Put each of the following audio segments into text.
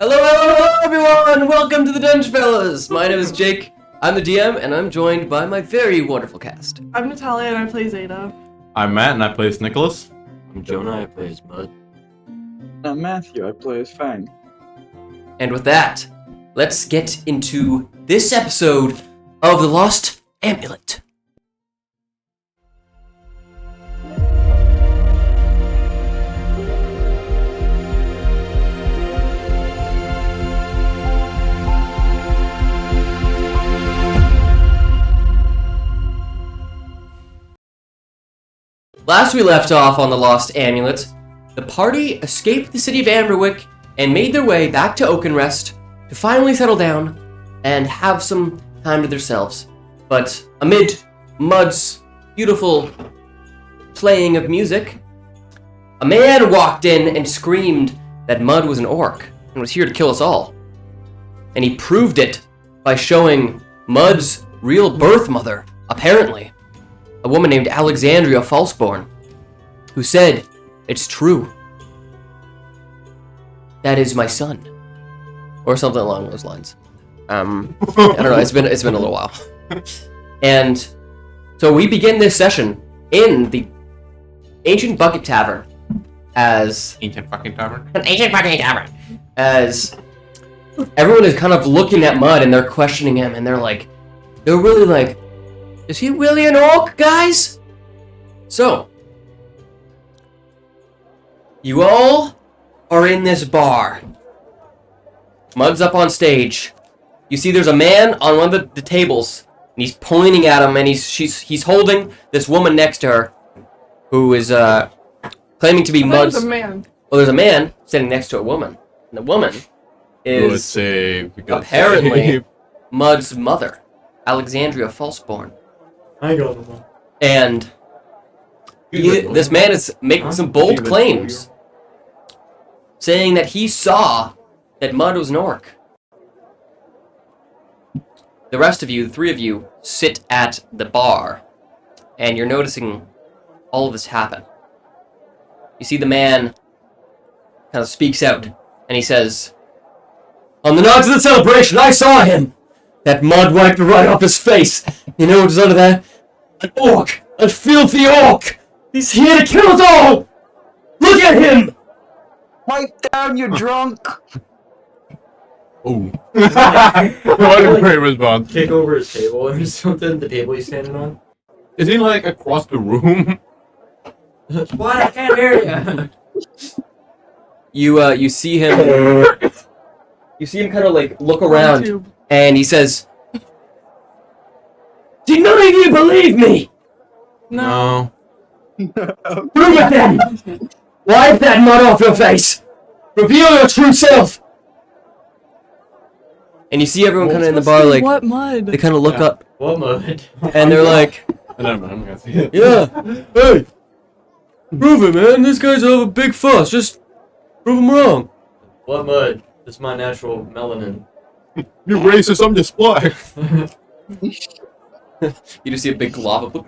Hello, everyone! Welcome to the DungeonFellas! My name is Jake, I'm the DM, and I'm joined by my very wonderful cast. I'm Natalia, and I play Zaida. I'm Matt, and I play as Nikolas. I'm Jonah, I play as Bud. I'm Matthew, I play as Fang. And with that, let's get into this episode of The Lost Amulet. Last we left off on the Lost Amulet, the party escaped the city of Amberwick and made their way back to Oakenrest to finally settle down and have some time to themselves. But amid Mud's beautiful playing of music, a man walked in and screamed that Mud was an orc and was here to kill us all. And he proved it by showing Mud's real birth mother, apparently. A woman named Alexandria Falseborn, who said, "It's true. That is my son," or something along those lines. I don't know. It's been a little while, and so we begin this session in the Ancient Bucket Tavern as An ancient fucking tavern. as everyone is kind of looking at Mud and they're questioning him and they're really like. Is he really an orc, guys? So, you all are in this bar. Mud's up on stage. You see there's a man on one of the tables, and he's pointing at him, and he's holding this woman next to her, who is claiming to be Mud's. There's a man. Well, there's a man sitting next to a woman, and the woman is apparently Mud's mother, Alexandria Falseborn. I got him. And this man is making some bold claims, saying that he saw that Mud was an orc. The rest of you, the three of you, sit at the bar, and you're noticing all of this happen. You see the man kind of speaks out, and he says, "On the night of the celebration, I saw him! That Mud wiped right off his face. You know what was under there? An orc! A filthy orc! He's here to kill us all! Look at him!" Pipe down, you drunk! Oh. What a great response. Kick over his table or something, the table he's standing on. Is he like across the room? What? I can't hear you! You see him... You see him kind of like look around, YouTube. and he says, "Do none of you believe me? No. Prove it then! Wipe that mud off your face! Reveal your true self!" And you see everyone kind of in the bar, like, What mud? they kind of look up, What mud? and they're like, I'm gonna see it. "Yeah, hey, prove it, man. This guy's a big fuss. Just prove him wrong." What mud? It's my natural melanin. You racist, I'm just black. You just see a big glob of...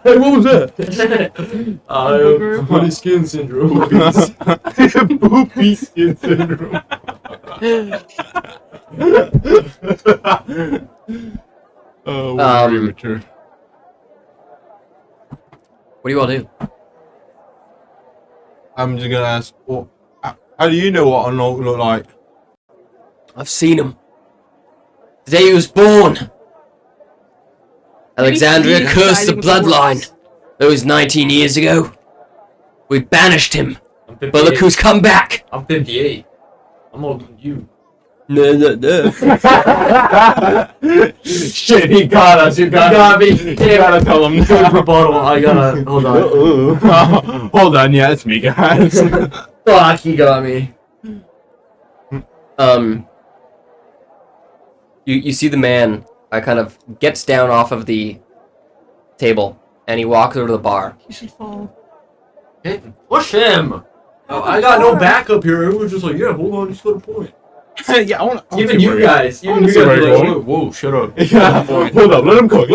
Hey, what was that? Funny skin syndrome. Poopy skin syndrome. Oh, we're immature. What do you all do? I'm just gonna ask, how do you know what an orc look like? I've seen him. The day he was born. Alexandria Maybe cursed the he's hiding bloodline. That was 19 years ago. We banished him. I'm But look 58. who's come back. I'm 58. I'm older than you. No. Shit, he got us. You got me. You gotta tell him. Rebuttal. I gotta. Hold on. Hold on, yeah, it's me, guys. Fuck, he got me. You see the man kind of gets down off of the table and he walks over to the bar. He should fall. Push him! Oh, I got no backup here. It was just like, yeah, hold on, just got a point. Yeah, I want to. Even you guys. Even you see guys where are you're like, going. whoa, shut up. Yeah, hold up, let him cook.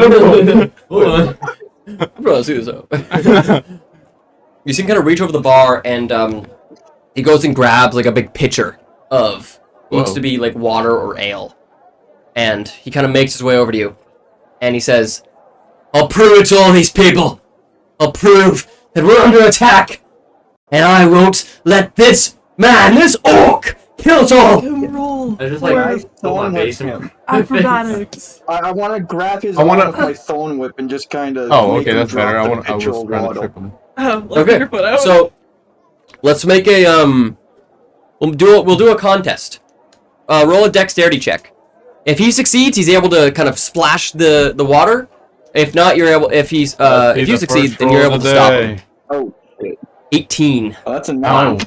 Hold on. Bro, see this out. You see him kind of reach over the bar and he goes and grabs like a big pitcher of looks Whoa. to be like water or ale, and he kind of makes his way over to you, and he says, "I'll prove it to all these people. I'll prove that we're under attack, and I won't let this man, this orc, kill us all." Roll. I just for like pull my Thorn base whip and him. acrobatics. I want to grab his I wanna- arm with my thorn whip and just kind of. Oh, okay, that's better. I was trying to trip him. Let your foot out. So let's make a we'll do a contest. Roll a dexterity check. If he succeeds, he's able to kind of splash the water. If not, you're able. If he's if you succeed, then you're able to stop him. Oh, shit. 18. Oh, that's a 9.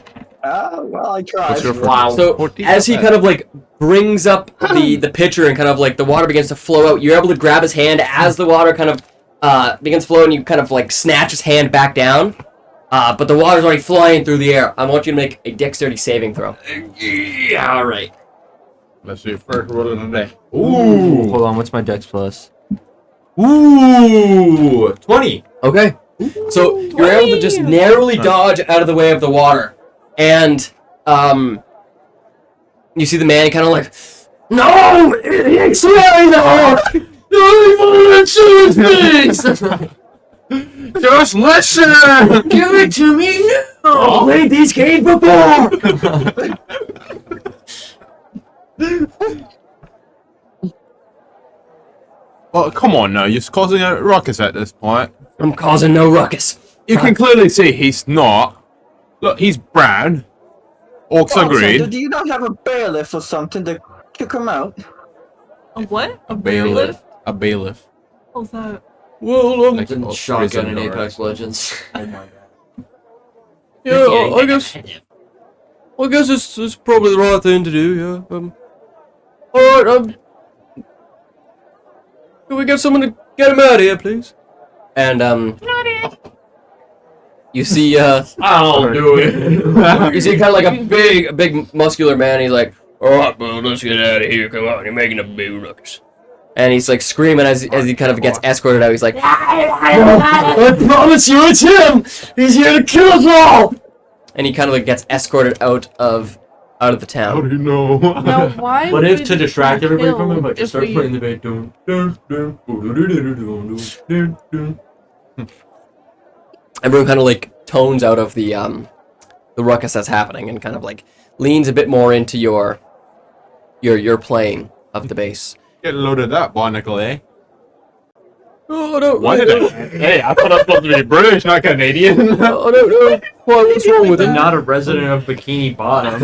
Well, I tried. What's your Wow. So 14? as he kind of like brings up the pitcher and kind of like the water begins to flow out, you're able to grab his hand as the water kind of begins to flow, and you kind of like snatch his hand back down. But the water's already flying through the air. I want you to make a dexterity saving throw. Yeah, all right. Let's see. First roll of the day. Ooh. Hold on, what's my dex plus? Ooh. 20. Okay. So you're able to just narrowly dodge out of the way of the water, and you see the man kind of like, "No, it's really not. Just listen! Give it to me now. I played these games before." Well, come on now. You're causing a ruckus at this point. I'm causing no ruckus. You can clearly see he's not. Look, he's brown. Orcs agreed. Do you not have a bailiff or something to kick him out? A what? A Bailiff. A bailiff. What's that? Well, Like a Shotgun prison in guard. Apex Legends. yeah, I guess it's probably the right thing to do. Yeah. All right. Can we get someone to get him out of here, please? And you see I'll do it. you see kind of like a big muscular man. He's like, "All right, bro, let's get out of here. Come on, you're making a big ruckus." And he's like screaming as he kind of gets escorted out. He's like, "I promise you, it's him. He's here to kill us all." And he kind of like gets escorted out of the How do town. you know? Now, why? What if would to distract we everybody from kill him, I just if start we- playing the beat. Dun, dun, dun, dun, dun, dun, dun, dun, dun. Everyone kind of like tones out of the ruckus that's happening and kind of like leans a bit more into your playing of the bass. Get loaded up, barnacle, eh? Oh no! Why did I? Hey, I thought I was supposed to be British, not Canadian. Oh no! What's wrong with I'm him? not a resident of Bikini Bottom.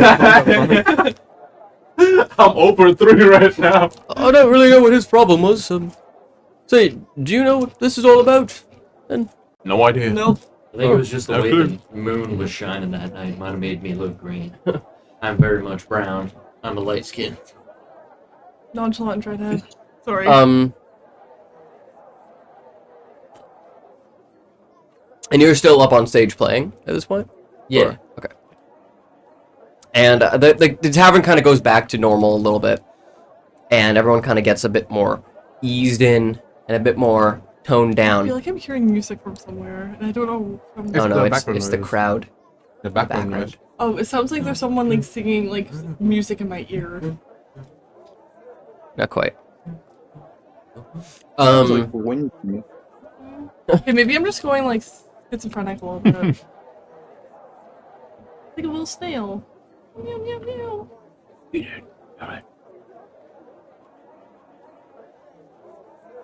I'm over 3 right now. I don't really know what his problem was. Say, do you know what this is all about? No idea. Nope. I think it was just the way Okay. the moon was shining that night might have made me look green. I'm very much brown. I'm a light skin. Nonchalant redhead. Sorry. And you're still up on stage playing at this point? Yeah. Sure. Okay. And the tavern kind of goes back to normal a little bit, and everyone kind of gets a bit more eased in and a bit more toned I down. feel like I'm hearing music from somewhere, and I don't know. From Oh no, the it's background the noise. crowd. The background Background. noise. Oh, it sounds like there's someone like singing like music in my ear. Not quite. Sounds like wind to me. Okay, maybe I'm just going like schizophrenic a little bit. Like a little snail. Meow meow meow.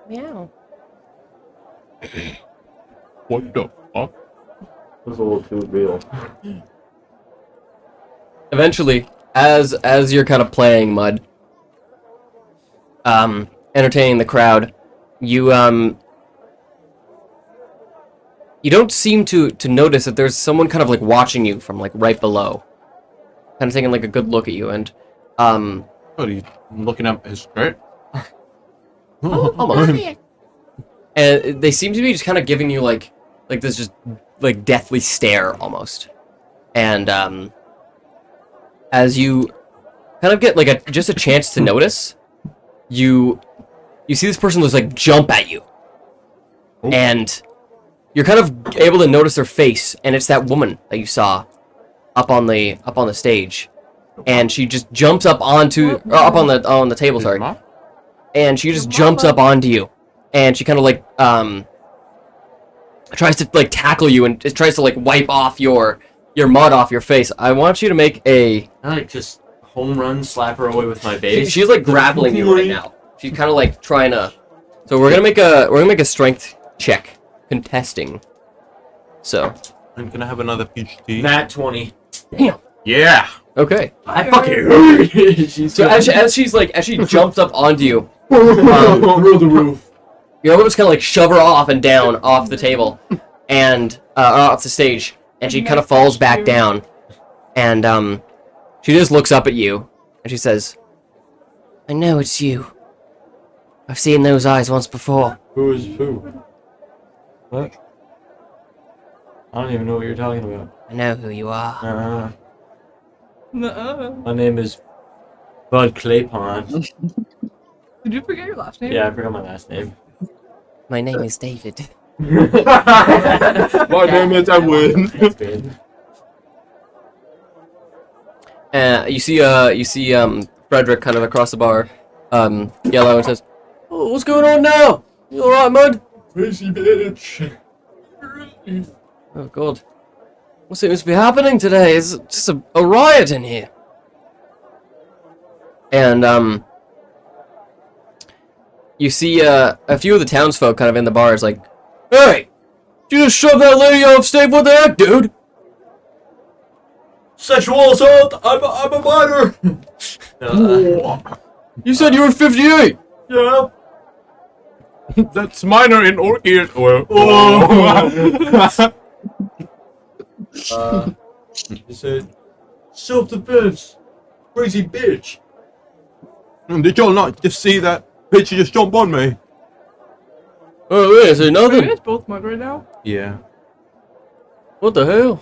Meow. What the fuck? It was a little too real. Eventually, as you're kind of playing Mud, entertaining the crowd, you don't seem to notice that there's someone kind of like watching you from like right below, kind of taking like a good look at you, and What are you looking up his skirt? almost. And they seem to be just kind of giving you like this just like deathly stare almost, and as you kind of get like just a chance to notice, you see this person just like jump at you, Oh. and you're kind of able to notice their face, and it's that woman that you saw up on the stage, and she just jumps up onto up on the table. Sorry, and she just jumps up onto you, and she kind of like tries to like tackle you and it tries to like wipe off your mud off your face. I want you to make a. I like just home run, slap her away with my base. She's like grappling you right now. She's kind of like trying to. So we're gonna make a strength check, contesting. So I'm gonna have another peach tea. Nat 20. damn. Yeah. Okay. I fucking hurt. She's So as she jumps up onto you, through the roof. you're able to kind of like shove her off and down off the table, and off the stage, and she kind of falls back down, and she just looks up at you, and she says, "I know it's you. I've seen those eyes once before." Who is who? What? I don't even know what you're talking about. I know who you are. Nuh-uh. My name is Bud Claypond. Did you forget your last name? Yeah, I forgot my last name. My name is David. My name is Edwin. That's good. You see Frederick kind of across the bar, yellow, and says, "Oh, what's going on now? You all right, Mud?" Crazy bitch. Oh God, what seems to be happening today? It's just a riot in here. And you see a few of the townsfolk kind of in the bars, like, "Hey, did you just shove that lady off stage? What the heck, dude?" Sexual assault. I'm a minor. You said you were 58. Yeah. That's minor in orchid oil. He said, self-defense. Crazy bitch. Did y'all not just see that bitch just jump on me? Oh, wait, is there Are you nothing? guys both mud right now? Yeah. What the hell?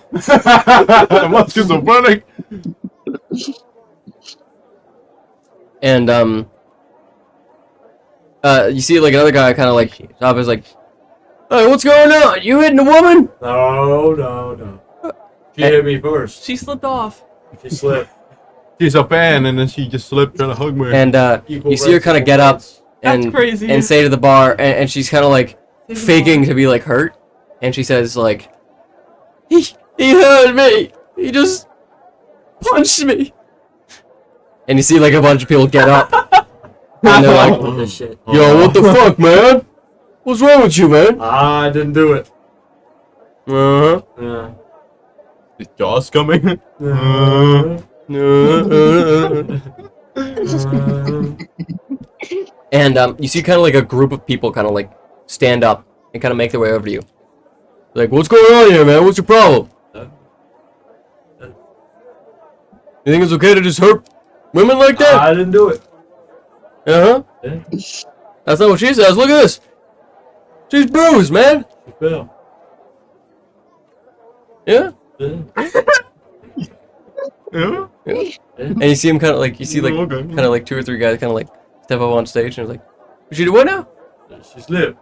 What's schizophrenic? And you see like another guy kind of like stop is like, "Hey, what's going on? You hitting a woman?" No. She hit me first. She slipped off. She slipped. She's a fan, and then she just slipped trying to hug me. And Equal you see her rights, kind of equal get up rights. That's and crazy. and say to the bar, and she's kind of like faking to be like hurt, and she says like, he hurt me. He just punched me." And you see like a bunch of people get up, and they're like, What the shit? "Yo, what the fuck, man? What's wrong with you, man?" I didn't do it. Uh-huh. Yeah. Is Jaws coming? And you see kind of like a group of people kind of like stand up and kind of make their way over to you. Like, "What's going on here, man? What's your problem? You think it's okay to just hurt women like that?" I didn't do it. Uh-huh. Yeah. That's not what she says. Look at this. She's bruised, man. She fell. Yeah? Yeah. Yeah. And you see him kind of like, you see like, Okay. kind of like 2 or 3 guys kind of like step up on stage and it's like, "She did what now? She slipped.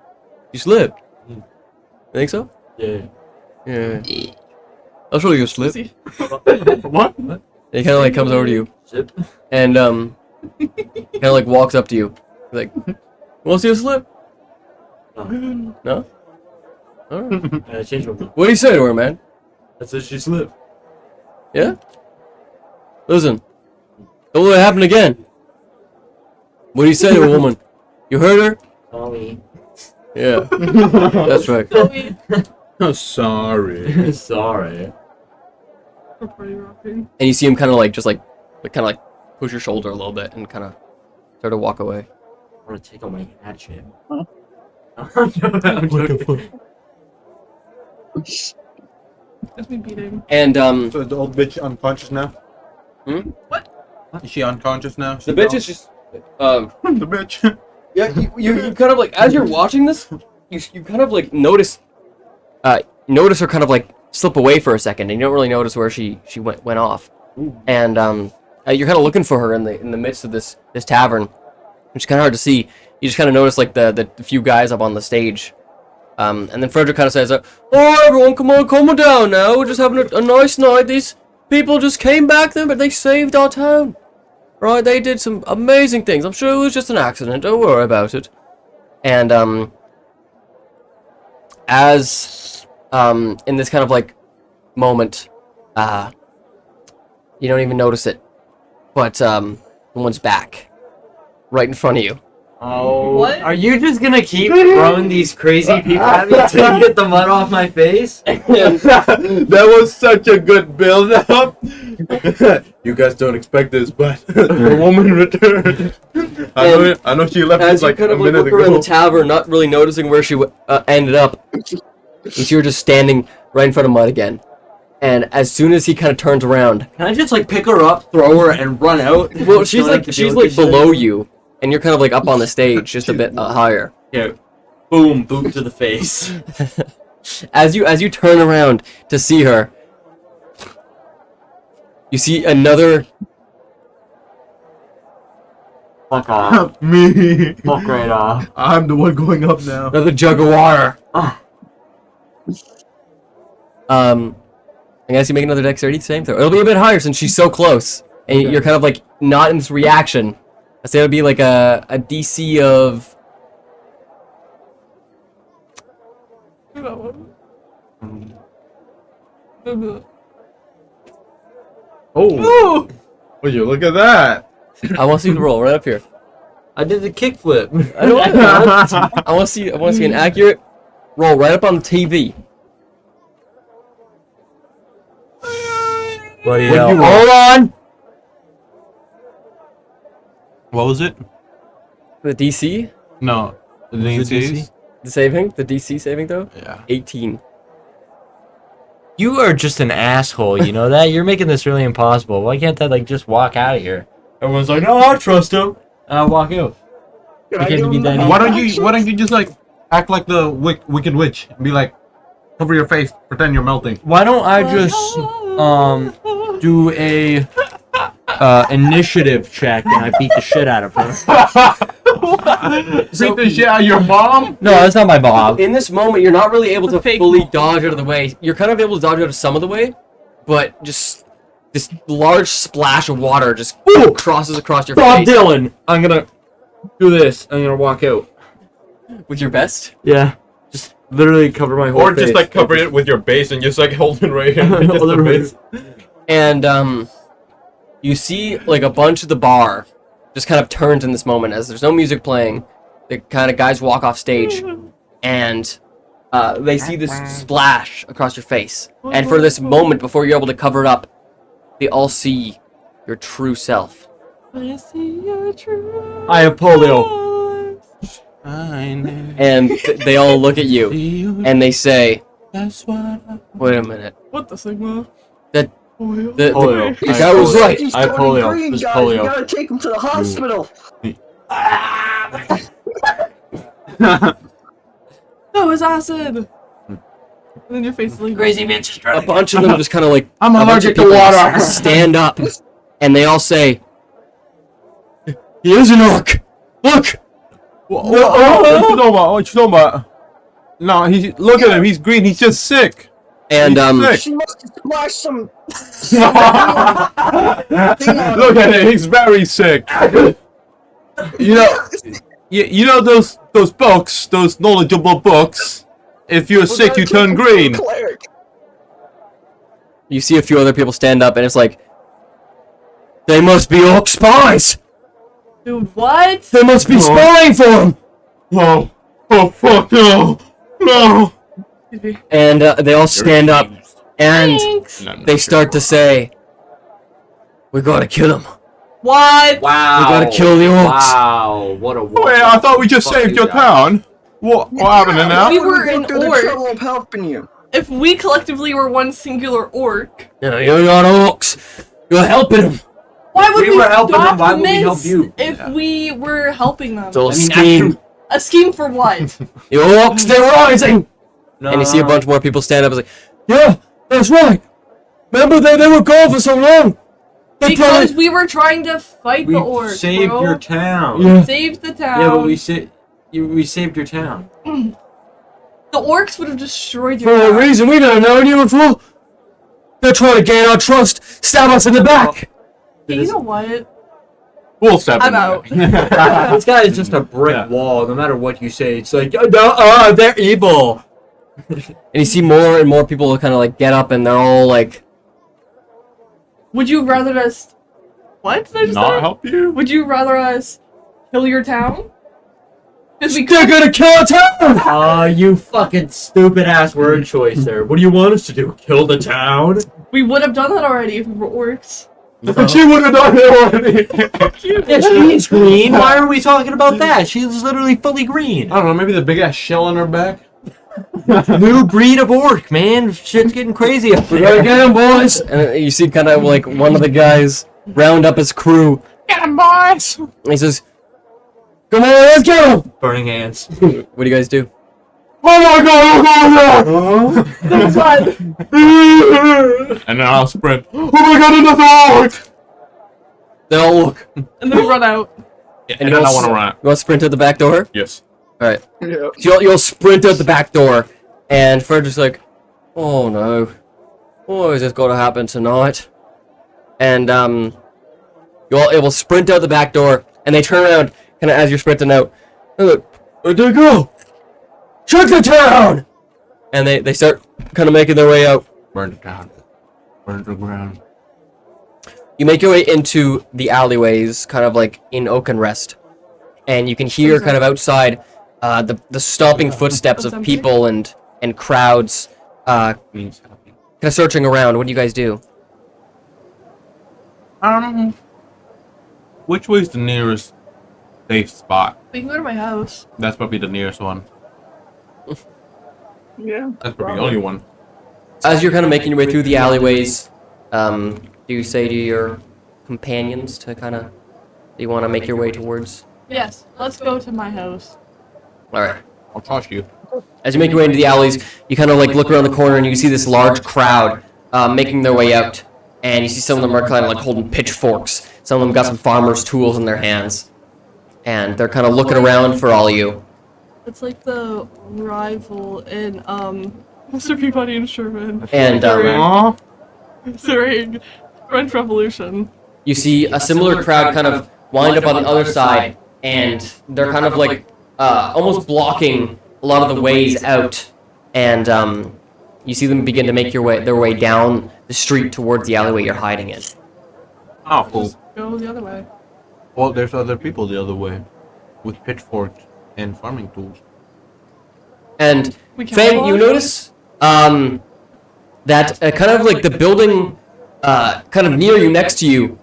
You slipped." Mm. You think so? Yeah. Yeah. I'll show you a slip. See? What? And he kind of like comes over to you Zip. and he kind of like walks up to you. He's like, "Want to see a slip?" No. No? Alright. I changed my mind. What do you say to her, man? I said she slipped. Yeah? Listen, don't let it happen again. What do you say to a woman? You hurt her? Sorry. Yeah. That's right. Chloe. Oh, sorry. Sorry. For party rocking. And you see him kind of like, just like kind of like push your shoulder a little bit and kind of start to walk away. I want to take out my hatchet. Huh? I'm joking. That's me beating. And So is the old bitch unconscious now? Hmm? What? Is she unconscious now? the bitch is just the bitch. yeah, you kind of like, as you're watching this, you kind of like notice her kind of like slip away for a second, and you don't really notice where she went off. And you're kind of looking for her in the midst of this tavern, which is kind of hard to see. You just kind of notice like the few guys up on the stage. And then Frederick kind of says, "Oh, everyone, come on down now. We're just having a nice night. These people just came back then, but they saved our town. Right? They did some amazing things. I'm sure it was just an accident. Don't worry about it. And as in this kind of like moment, you don't even notice it, but someone's back, right in front of you. Oh, What? Are you just gonna keep throwing these crazy people at me to get the mud off my face? That was such a good build-up. You guys don't expect this, but the woman returned. I know she left As you like kind a of like minute look around ago. the tavern, not really noticing where she ended up, you see her just standing right in front of Mud again. And as soon as he kind of turns around, Can I just like pick her up, throw her, and run out? well, she's Don't have to like deal with this shit below anymore? you, and you're kind of like up on the stage, just a bit higher. Yeah. Boom, boot to the face. As you turn around to see her, you see another. Fuck off. Me. Fuck right off. I'm the one going up now. Another jug of water. I guess you make another dexterity save throw. It'll be a bit higher since she's so close, and you're kind of like not in this reaction. I say it'll be like a DC of. Oh. Will you look at that? I want to see the roll right up here. I did the kickflip. I don't want I want to see. I want to see an accurate roll right up on the TV. Buddy, What'd you Hold on. What was it? The DC, No. The DC? the saving, the DC saving though. Yeah. 18. You are just an asshole, you know that? You're making this really impossible. Why can't I, like, just walk out of here? Everyone's like, no, I trust him. And I walk out. I can't be that Why don't you just like act like the wicked witch and be like, cover your face, pretend you're melting. Why don't I just do a initiative check and I beat the shit out of her? Beat the shit out of your mom? No, that's not my mom. In this moment, you're not really able to Fake fully mom. dodge out of the way. You're kind of able to dodge out of some of the way, but just this large splash of water just crosses across your Bob face. Dylan. I'm gonna do this. I'm gonna walk out. With your vest? Yeah. Just literally cover my whole Or face. just like cover it with your base and just like hold it right here. Just Hold it the right- base. And you see like a bunch of the bar just kind of turns in this moment as there's no music playing. The kind of guys walk off stage and they see this splash across your face. And for this moment before you're able to cover it up, they all see your true self. I see your true I have polio. And they all look at you and they say, wait a minute. What the Sigma? The Polio. guy was right. He's I have turning polio. green, There's guys. polio. You gotta take him to the hospital. No, it's acid. And then your face is like Crazy bitch is A running. bunch of them just kind of like I'm a bunch allergic of to people water. stand up and they all say, he is an orc. Look. What you talking about? What you talking about? No, look at him. He's green. He's just sick. And He's She must have splashed some. sick. Look at him. He's very sick. You know those books, those knowledgeable books. If you're sick, you turn green. Cleric. you see a few other people stand up and it's like, they must be orc spies. dude, what? They must be No. spying for him. No. Oh fuck no. No. And they all stand up and Thanks. they start to say, we gotta kill him. What? Wow. We gotta kill the orcs. Wow. What a Wait, I thought we just saved your town. What happened now? We were Go an through the orc. trouble of helping you. If we collectively were one singular orc, No, you're not orcs. You're helping him. why would We we were helping stop them, why would we help Mist you? if we were helping them? It's all I mean, scheme. A scheme for what? The orcs, they're rising. No. And you see a bunch more people stand up and say, yeah, that's right. Remember they were gone for so long. They Because probably- we were trying to fight We the orc, saved bro. your town. Yeah. Saved the town. Yeah, but we saved your town. The orcs would have destroyed For your a town. reason we don't know you before. They're trying to gain our trust. Stab us in the back. Hey, you know what? We'll step I'm in out. This guy is just a brick wall. No matter what you say, it's like, they're evil. And you see more and more people kind of like get up, and they're all like, Would you rather us... What did I just Not say? help you? Would you rather us kill your town? Because we "They're gonna kill our town!" You fucking stupid ass word choice there. What do you want us to do? Kill the town? We would have done that already if it were orcs. She would have done it already. Yeah, she's green. Why are we talking about that? She's literally fully green. I don't know, maybe the big ass shell on her back. New breed of orc, man. Shit's getting crazy up We there. gotta get him, boys. And you see kind of like one of the guys round up his crew. Get him, boys! And he says, "Come on, let's get him." Burning hands. What do you guys do? Oh my god, look over That's fine. there! And then I'll sprint. Oh my god, another orc! They all look. And then we run out. Yeah, And and you then I all want to s- run out. You want to sprint out the back door? Yes. All right. Yeah. So you'll sprint out the back door, and Frederick's like, "Oh no, what is this going to happen tonight?" And it will sprint out the back door, and they turn around, kind of as you're sprinting out. They're like, "Where'd they go? Shut the town!" And they start kind of making their way out. Burn it down. Burn it to the ground. You make your way into the alleyways, kind of like in Oakenrest, and you can hear kind of outside the stomping footsteps of people and crowds kind of searching around. What do you guys do? Which way's the nearest safe spot? We can go to my house. That's probably the nearest one. Yeah. That's probably the only one. As you're kind of making your way through the alleyways, do you say to your companions to kind of, do you want to make your way towards? Yes, let's go to my house. All right. I'll toss you. As you make your way into the alleys, you kind of like look around the corner and you see this large crowd making their way out, and you see some of them are kind of like holding pitchforks. Some of them got some farmers' tools in their hands, and they're kind of looking around for all of you. It's like the rival in Mr. Peabody and Sherman And Aww. during French Revolution. you see a similar crowd kind of wind up on the other side, and they're kind of like almost blocking a lot of the ways out, and you see them begin to make their way down the street towards the alleyway you're hiding in. Oh, cool. Go the other way. Well, there's other people the other way. With pitchforks and farming tools. And We can Fang, you walk? notice that kind of like the building kind of near you, next to you,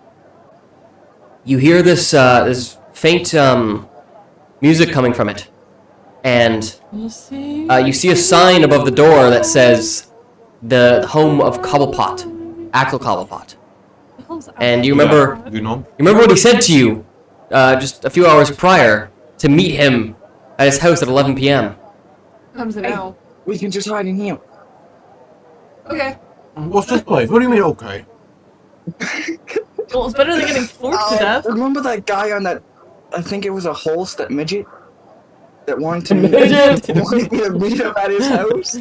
you hear this faint music coming from it. And You see? you see a sign above the door that says the home of Cobblepot, Axel Cobblepot. And you remember You know? You remember what he said to you just a few hours prior to meet him at his house at 11 p.m. Comes it now. We can just hide in here. Okay. What's this place? What do you mean, okay? Well, it's better than getting forced to death. Remember that guy on that? I think it was a horse, that midget, that wanted to meet, Midget! wanted me to meet him at his house.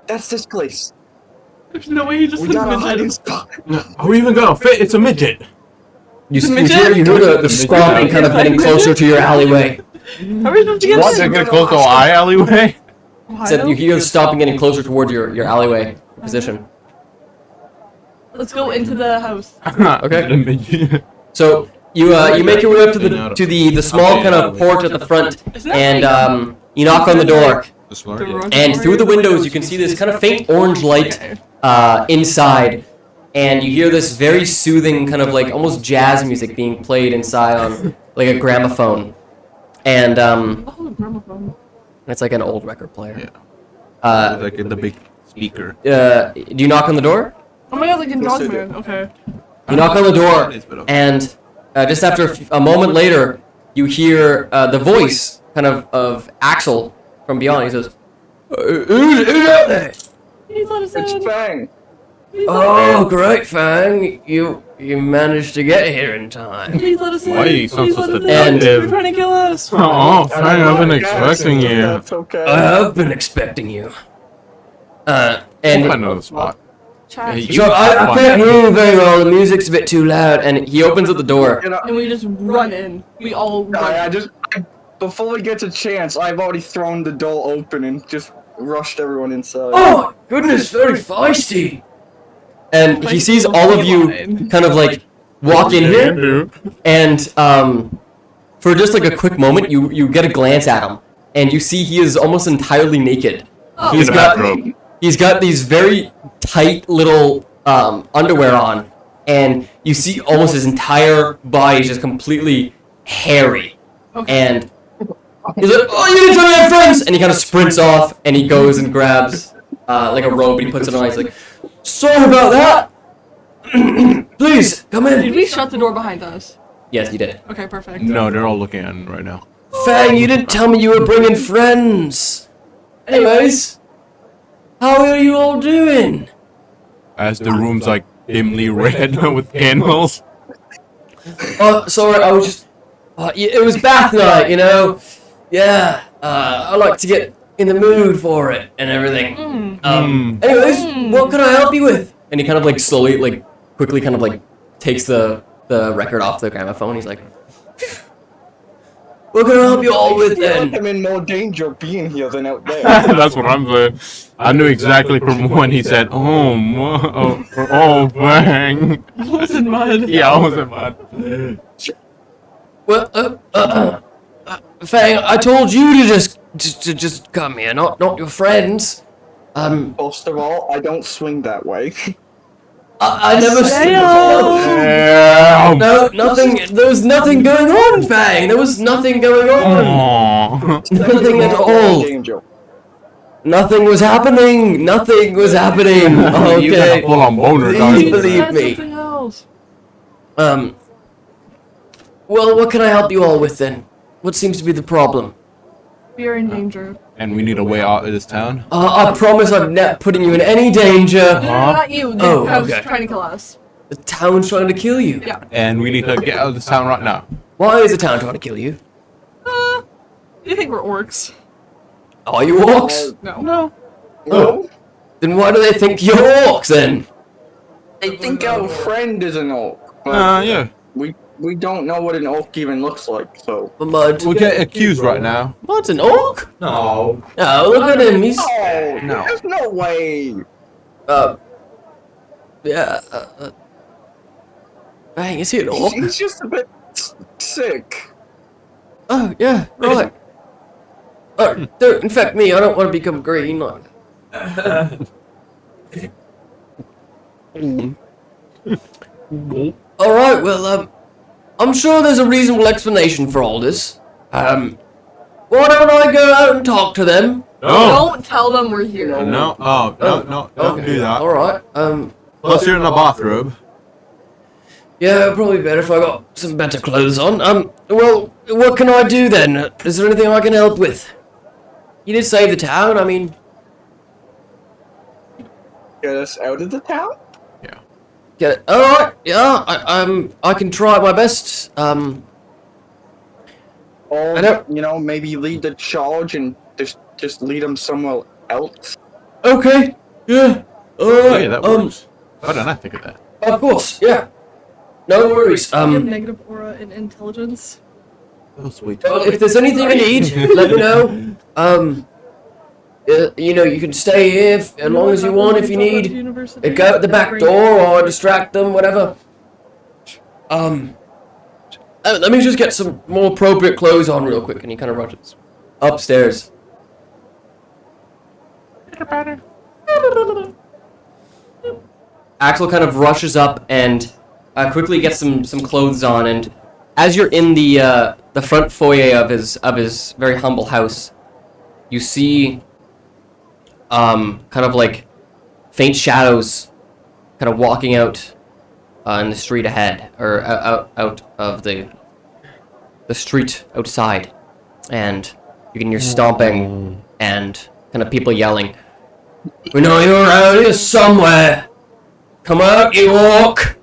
That's this place. There's no way he just We said got a hiding midget. spot. Are we even gonna fit? It's a midget. You midget? hear the stomping kind of heading closer to your alleyway. How are we supposed to get What? in? They get close to our alleyway? Said you hear the stomping getting closer towards your alleyway position. Let's go into the house. Okay. The midget. So you make your way up to the small kind of porch at the front, and you knock on the door. The slur, yeah. And through the windows, you can see this kind of faint orange light inside, and you hear this very soothing kind of like almost jazz music being played inside on like a gramophone, and Oh, gramophone. it's like an old record player. Yeah. Like in the big speaker. Do you knock on the door? Oh my god, like in Yes, I do. Dogman. Okay. You knock on the door, and just after a moment later, you hear the voice kind of Axel from beyond. He says, "Who's out there?" Please let us It's in. Fang. Please let us Oh, great, Fang! You managed to get here in time. in. Please let us in. Why you sound Please so let us in. seductive? They're trying to kill us. Oh, Fang, I've been Yes, expecting you. That's okay. I have been expecting you. I And know the spot. chat. You- So I can't hear you very well. The music's a bit too loud. And he opens up the door. You know, And we just run in. We all run. Before we get a chance, I've already thrown the door open and just rushed everyone inside. Oh, goodness, very feisty. And he sees all of you kind of like walk in here. And for just like a quick moment, you get a glance at him. And you see he is almost entirely naked. He's got these very tight little underwear on, and you see almost his entire body is just completely hairy. And he's like, "Oh, you didn't tell me I had friends!" And he kind of sprints off, and he goes and grabs like a robe, and he puts it on. He's like, "Sorry about that. Please come in." Did we shut the door behind us? Yes, you did. Okay, perfect. No, they're all looking at him right now. Fang, you didn't tell me you were bringing friends. Anyways, how are you all doing? As the room's like dimly red with candles. Sorry, I was just. It was bath night, you know? Yeah, I like to get in the mood for it and everything. Anyways, what can I help you with? And he kind of like slowly, like, quickly kind of like takes the record off the gramophone. He's like, what can I help you all with then? I'm in more danger being here than out there. That's what I'm saying. I knew exactly from when he said, bang. I was in mud. Yeah, I was in mud. Well, Fang, I told you to just come here, not your friends. First of all, I don't swing that way. I never said Yeah. No, nothing. There was nothing going on, Fang. There was nothing going on. Aww. Nothing at all. Danger. Nothing was happening. Nothing was happening. You got a Okay. full-on boner, Please guys. believe That's me. something else. Well, what can I help you all with then? What seems to be the problem? We are in danger. And we need a way out of this town. I promise I'm not putting you in any danger. No, not you. The Oh, house okay. trying to kill us. The town's trying to kill you. Yeah. And we need to get out of this town right now. Why is the town trying to kill you? You think we're orcs? Are you orcs? No. No? Then why do they think you're orcs then? I think our friend is an orc. but Yeah. We don't know what an orc even looks like, so. The mud. We'll get accused right now. What's an orc? No. No, look at him. He's Oh, No. there's no way. yeah. Bang, is he an orc? He's just a bit sick. Oh, yeah, right. Oh, don't infect me. I don't want to become green. Like. All right. Well, I'm sure there's a reasonable explanation for all this. Why don't I go out and talk to them? Don't tell them we're here. No. Oh, no, don't do that. All right. Plus, you're in the bathrobe. Yeah, probably better if I got some better clothes on. Well, what can I do then? Is there anything I can help with? You did save the town. I mean, Get us out of the town? get it. All right. Yeah. I can try my best. Or, I don't- maybe lead the charge and just lead them somewhere else. Okay. Yeah. All right. Yeah, that works. Why didn't I think of that? Of course. Yeah. No worries. We have negative aura and intelligence. Oh, sweet. Well, if there's anything you need, let me know. You can stay here as long as you want if you need. Go out the back door or distract them, whatever. Let me just get some more appropriate clothes on real quick, and he kind of rushes upstairs. Axel kind of rushes up and quickly gets some clothes on, and as you're in the front foyer of his very humble house, you see kind of like faint shadows kind of walking out in the street ahead, or out of the street outside, and you can hear stomping and kind of people yelling, "We know you're around here somewhere. Come out, you orc!"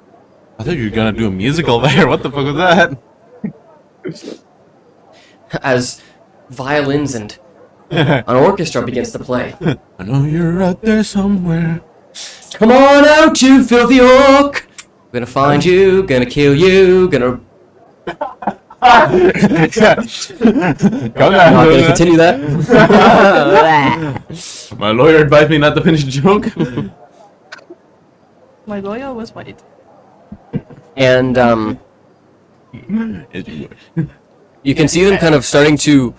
I thought you were gonna do a musical there. What the fuck was that? As violins and an orchestra begins to play. I know you're out there somewhere. Come on out, you filthy orc! Gonna find you, gonna kill you, gonna... Come Not on. gonna continue that. My lawyer advised me not to finish the joke. My lawyer was white. And, As you wish. you can see them kind of starting to,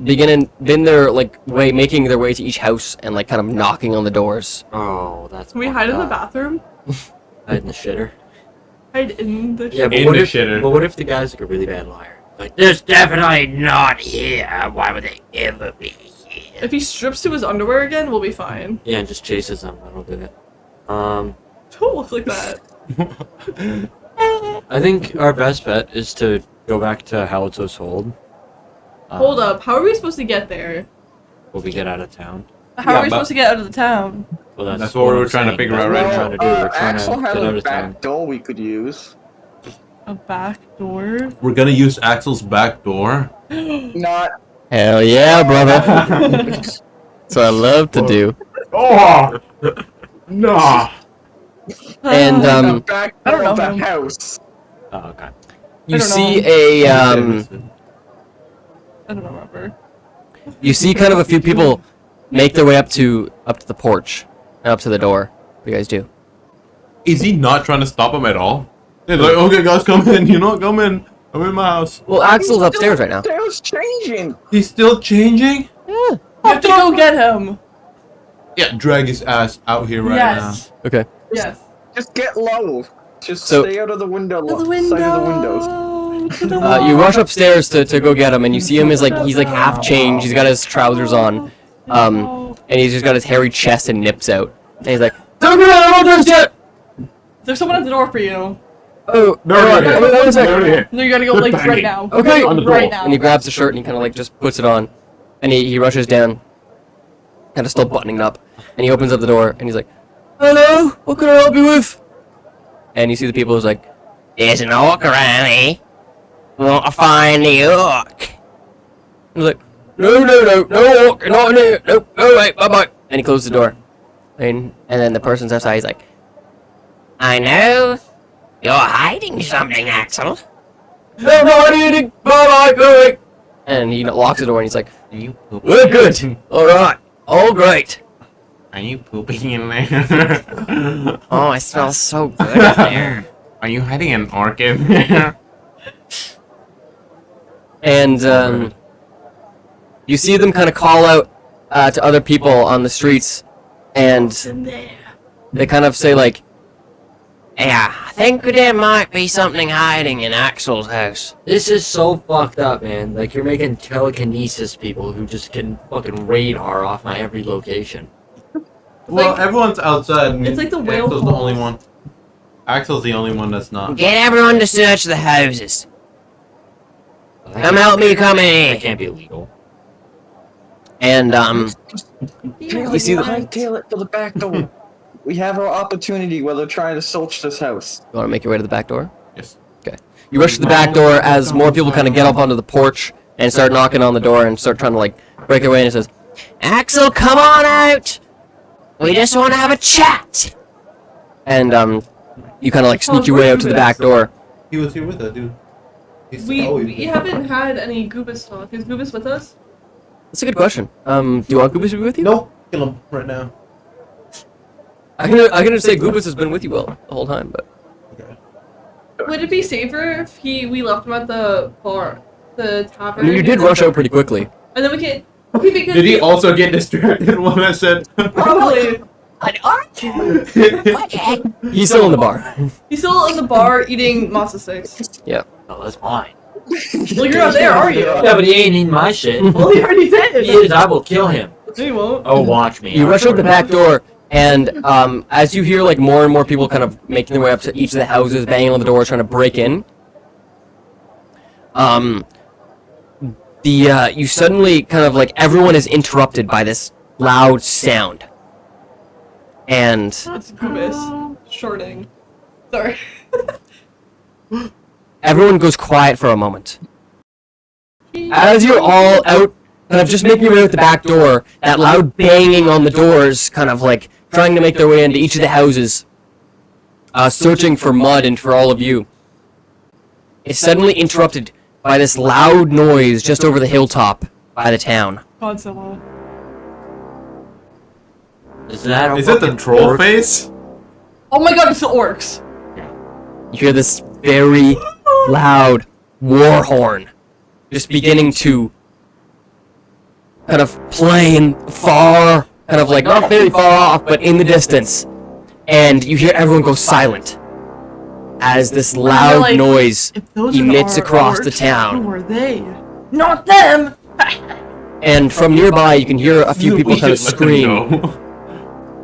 begin their, like, way, making their way to each house and, like, kind of knocking on the doors. Oh, that's. Can we hide in the bathroom? Hide in the shitter. Hide in the Yeah, but In what the if? shitter. But what if the guy's like a really bad liar? Like, there's definitely not here. Why would they ever be here? If he strips to his underwear again, we'll be fine. Yeah, and just chases them. That'll do it. Don't look like that. I think our best bet is to go back to Halito's hold. Hold up. How are we supposed to get there? Will we get out of town? How Yeah, are we but- supposed to get out of the town? Well, That's what we were I'm trying to saying. figure That's out what right we're now. trying to do. We're trying Axel to had get out a of town. back door we could use. A back door? We're gonna use Axel's back door. Not. Hell yeah, brother. That's what I love to do. Oh! No! And, the back I don't door of know the him. house. Oh, okay. you I don't see know. I don't remember. you see kind of a few people make their way up to the porch, and up to the door. What do you guys do? Is he not trying to stop him at all? He's like, okay, guys, come in. You know, come in. I'm in my house. Well, Axel's upstairs right now. There's changing. He's still changing? You have to go get him. Yeah, drag his ass out here right Yes. Okay. Yes. Just get low. Just So- stay out of the window. To the Side window. of the windows. To the You rush upstairs to go get him, and you see him is like he's like half changed. He's got his trousers on, and he's just got his hairy chest and nips out. And he's like, "Don't get out of the yet." There's someone at the door for you. Oh, They're already here. one They're second. already here. No, you gotta go They're like banging. right now. Okay. On the door. Right now. And he grabs the shirt and he kind of like just puts it on, and he rushes down, kind of still buttoning up, and he opens up the door and he's like, "Hello, what can I help you with?" And you see the people who's like, "There's an orc around here. Want to find the orc?" And he's like, no orc, not in here. No, wait, bye. And he closes the door. And then the person's outside. He's like, "I know you're hiding something, Axel." "No, not hiding. Bye. Go. And he locks the door and he's like, Are you pooping? "We're good. All right. All great." Are you pooping in there? Oh, it smells so good in there. Are you hiding an orc in there? And you see them kind of call out to other people on the streets, and they kind of say like, "Yeah, I think there might be something hiding in Axel's house." This is so fucked up, man. Like, you're making telekinesis people who just can fucking radar off my every location. Well, like- everyone's outside. and it's like the whale Axel's the calls. only one. Axel's the only one that's not. Get everyone to search the houses. Come help me come in. That can't be illegal. And You see the- hightail it to the back door. We have our opportunity while they're trying to search this house. you want to make your way to the back door? Yes. Okay. You rush to the back door as more people kind of get up onto the porch and start knocking on the door and start trying to like break their way in. And it says, "Axel, come on out. We just want to have a chat." And you kind of like sneak your way out to the back door. He was here with us, dude. He's We always we haven't had any Goobus talk. Is Goobus with us? That's a good question. Do you want Goobus to be with you? No, kill him right now. I can say Goobus has been with you the whole time, but Okay. Would it be safer if we left him at the bar, the I tavern? mean you did rush out pretty quickly. And then we can. Because Did he also get distracted when I said? Probably. He's still in the bar. He's still in the bar eating matzo sticks. Oh, that's mine. Well, you're not there, are you? Yeah, but he ain't eating my shit. Well, he already did. He is. I will kill him. No, you won't. Oh, watch me. You rush out the back door, and as you hear like more and more people kind of making their way up to each of the houses, banging on the doors, trying to break in, you suddenly kind of like everyone is interrupted by this loud sound, and It's Goobus. Shorting. Sorry. everyone goes quiet for a moment. As you're all out, kind of just making your way out the back door, that loud banging on the doors kind of like trying to make their way into each of the houses, searching for mud and for all of you, is suddenly interrupted by this loud noise just over the hilltop by the town. Godzilla. Is that Is it the troll face? Oh my god, it's the orcs. You hear this very loud war horn just beginning to kind of play in far, kind of like not very far off, but in the distance. And you hear everyone go silent as this loud like, noise If those emits are across the orcs, town. Who are they? Not them! And from nearby, you can hear a few people kind of Let them scream. go.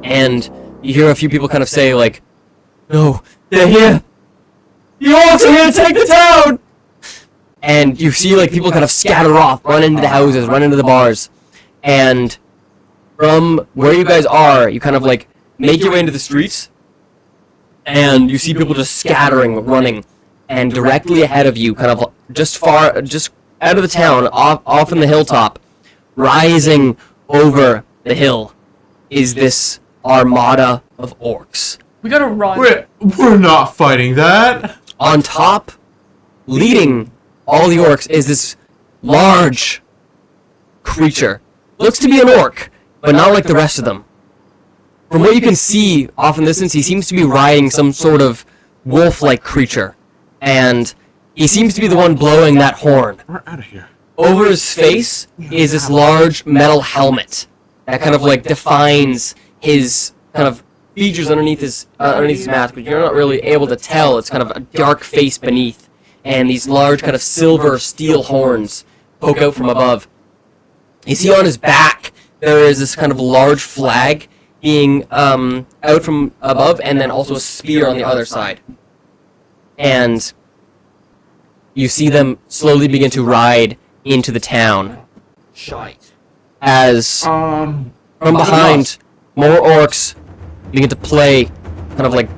And you hear a few people kind of say, like, no, they're here! The orcs are here to take the town! And you see, like, people kind of scatter off, run into the houses, run into the bars. And from where you guys are, you kind of, like, make your way into the streets. And you see people just scattering, running. And directly ahead of you, kind of just out of the town, off in the hilltop, rising over the hill, is this armada of orcs. We gotta run. We're not fighting that. On top, leading all the orcs, is this large creature. Looks to be an orc, but not like the rest of them. From what you can see off in the distance, he seems to be riding some sort of wolf-like creature. And he seems to be the one blowing that horn. We're out of here. Over his face is this large metal helmet that kind of like defines his kind of features underneath his mask, but you're not really able to tell. It's kind of a dark face beneath, and these large kind of silver steel horns poke out from above. You see on his back there is this kind of large flag being out from above, and then also a spear on the other side. And you see them slowly begin to ride into the town. shite? As from behind, more orcs begin to play kind of like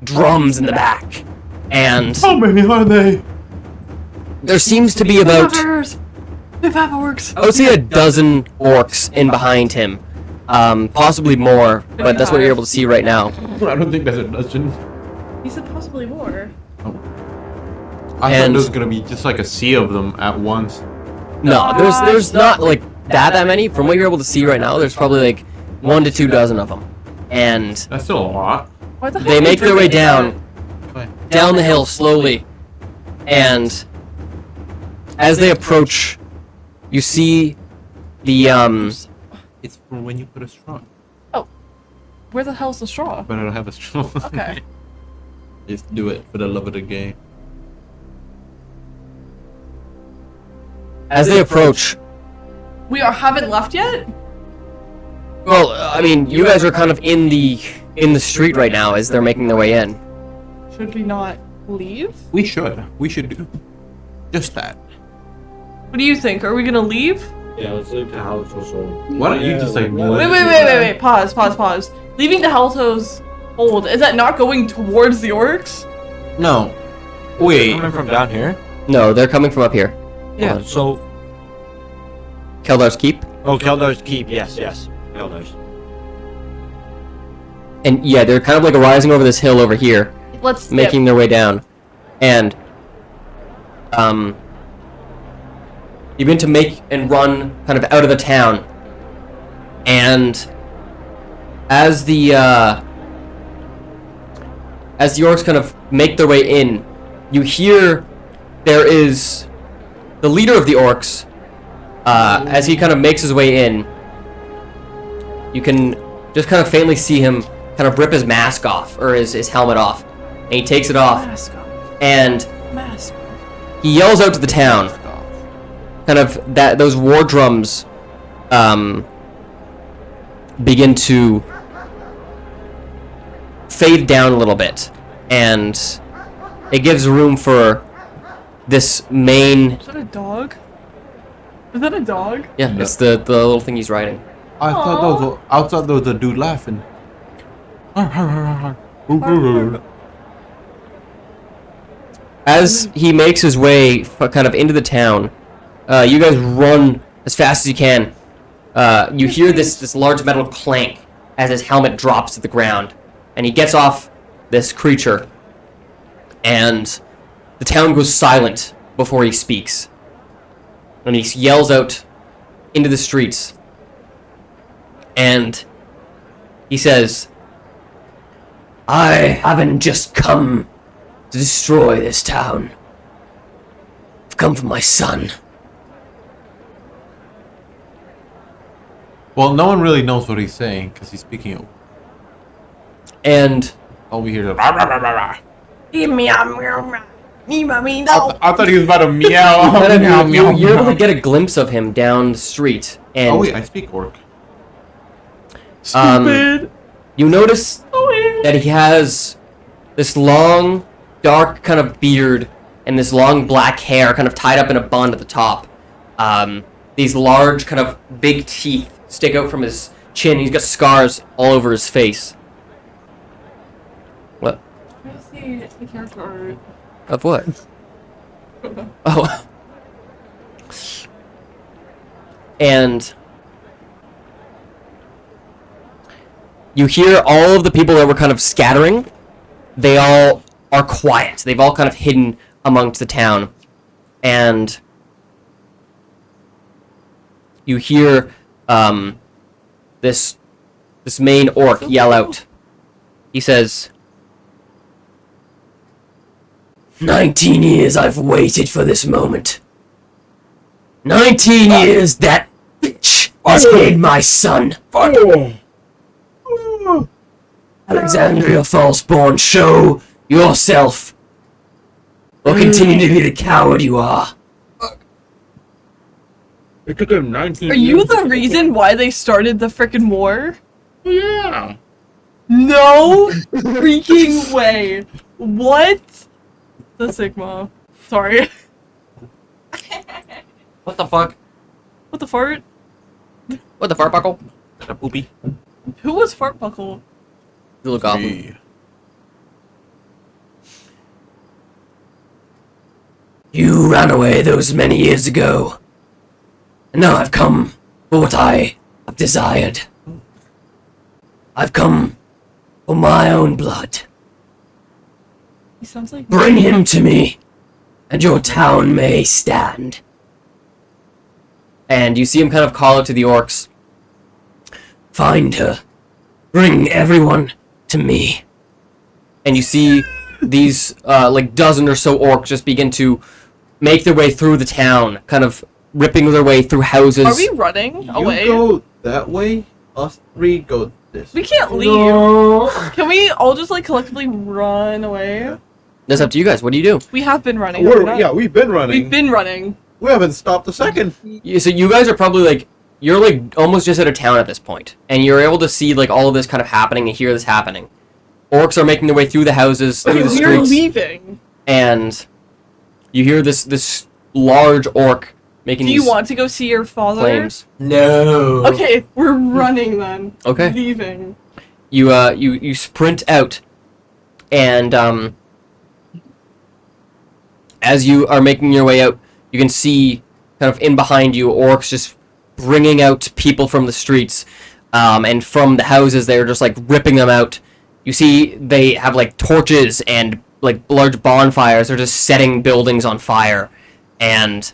drums in the back. And How many are they? there seems to be about, We have orcs. I would say, a dozen orcs in behind him. Possibly more, but that's what you're able to see right now. I don't think that's a dozen. He said possibly more. I thought And- there was gonna be just like a sea of them at once. No, there's not like that many. From what you're able to see right now, there's probably like 1 to 2 dozen of them. And That's still a lot. What the they heck make are you their way drinking? down the hill slowly. And as they approach, you see the It's for when you put a straw. Where the hell's the straw? But I don't have a straw. Okay. Just do it for the love of the game. as they approach. We haven't left yet? Well, I mean, you guys are kind of in the street right now as they're making their way in. Should we not leave? We should. We should do just that. What do you think? Are we gonna leave? Yeah, let's leave the house also. Why don't you just like Wait. Pause. Leaving the Haltos hold. Is that not going towards the orcs? No. Wait. Coming from down here? No, they're coming from up here. Yeah, so... Keldar's Keep. Oh, Keldar's Keep, yes. Keldar's. And yeah, they're kind of like rising over this hill over here, Let's skip. making their way down. And you begin to make and run kind of out of the town. And as the orcs kind of make their way in, you hear there is the leader of the orcs, as he kind of makes his way in, you can just kind of faintly see him kind of rip his mask off, or his helmet off, and he takes it off, Mask off. and Mask off. he yells out to the town, kind of those war drums begin to fade down a little bit, and it gives room for this main, Is that a dog? Is that a dog? yeah, it's the little thing he's riding. I thought there was a dude laughing. As he makes his way kind of into the town, you guys run as fast as you can. You hear this large metal clank as his helmet drops to the ground. And he gets off this creature, and the town goes silent before he speaks. And he yells out into the streets, and he says, I haven't just come to destroy this town. I've come for my son. Well, no one really knows what he's saying because he's speaking. And All we hear is. Meow, I thought he was about to meow. you're able to get a glimpse of him down the street. And Oh wait, I speak orc. you notice that he has this long, dark kind of beard and this long black hair kind of tied up in a bun at the top. These large kind of big teeth stick out from his chin. He's got scars all over his face. What? Where's the character art? Of what? Oh. And you hear all of the people that were kind of scattering. They all are quiet. They've all kind of hidden amongst the town. And you hear this main orc yell out. He says, 19 years I've waited for this moment. 19 years that bitch has made my son. Alexandria Falseborn, show yourself. Or continue to be the coward you are. It took him 19 Are you the reason why they started the frickin' war? Yeah. No freaking way. What? The Sigma. Sorry. What the fuck? What the fart? What the fart buckle? A poopy. Who was Fart Buckle? Little goblin. You ran away those many years ago. And now I've come for what I have desired. I've come for my own blood. He sounds like Bring him to me, and your town may stand. And you see him kind of call out to the orcs. Find her. Bring everyone to me. And you see these, like, dozen or so orcs just begin to make their way through the town, kind of ripping their way through houses. Are we running away? You go that way. Us three go this. We can't leave. Can we all just like collectively run away? That's up to you guys. What do you do? We have been running. have we not? Yeah, we've been running. We've been running. We haven't stopped a second. So you guys are probably like, you're like almost just out of town at this point, and you're able to see like all of this kind of happening and hear this happening. Orcs are making their way through the houses, through the We're streets, leaving. and you hear this large orc making Do you these want to go see your father? claims. No. Okay, we're running then. Okay. Leaving. You sprint out, and as you are making your way out, you can see kind of in behind you orcs just bringing out people from the streets, and from the houses they're just like ripping them out. You see they have like torches and like large bonfires. They're just setting buildings on fire, and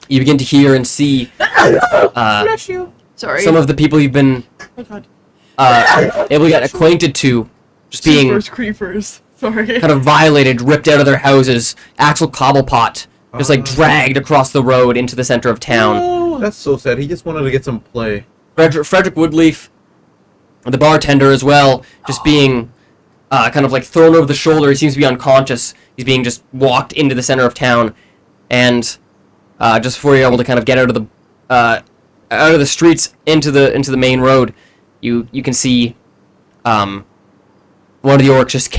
you begin to hear and see Bless you. Sorry. some of the people you've been Oh god. able to get acquainted to just being Creepers. Sorry. kind of violated, ripped out of their houses. Axel Cobblepot just like dragged across the road into the center of town. No. That's so sad. He just wanted to get some play. Frederick Woodleaf, the bartender as well, just being kind of like thrown over the shoulder. He seems to be unconscious. He's being just walked into the center of town, and just before you're able to kind of get out of the streets into the main road, you can see one of the orcs just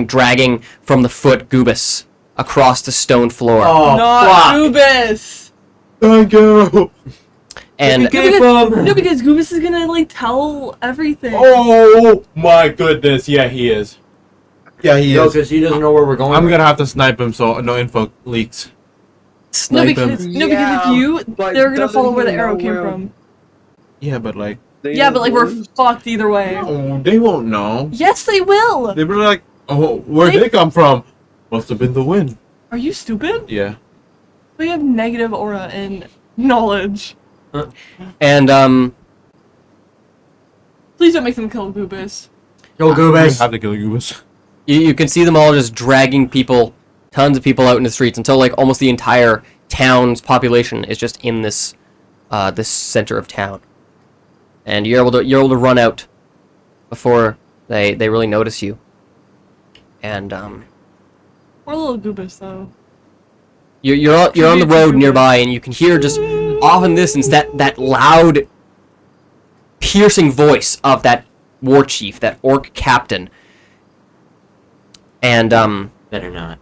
dragging from the foot Goobus across the stone floor. Oh, Not Goobus. Thank you. And No, because Goobus is gonna like tell everything. Oh my goodness. Yeah, he is. Yeah, he No, is. because he doesn't know where we're going. I'm gonna have to snipe him so no info leaks. snipe him. Because if you, but they're gonna doesn't follow where he the arrow know came where- from. Yeah, but like Yeah, but like we're fucked either way. Oh, they won't know. Yes, they will. They were like, oh, where'd they come from? Must have been the wind. Are you stupid? Yeah. We have negative aura and knowledge. And Please don't make them kill Goobus. Yo, Goobus. Have to kill Goobus. you can see them all just dragging people, tons of people out in the streets until like almost the entire town's population is just in this this center of town. And you're able to run out before they really notice you. And Poor little Goobus, though. you're on the road nearby, and you can hear just off in the distance that loud, piercing voice of that war chief, that orc captain. And Better not.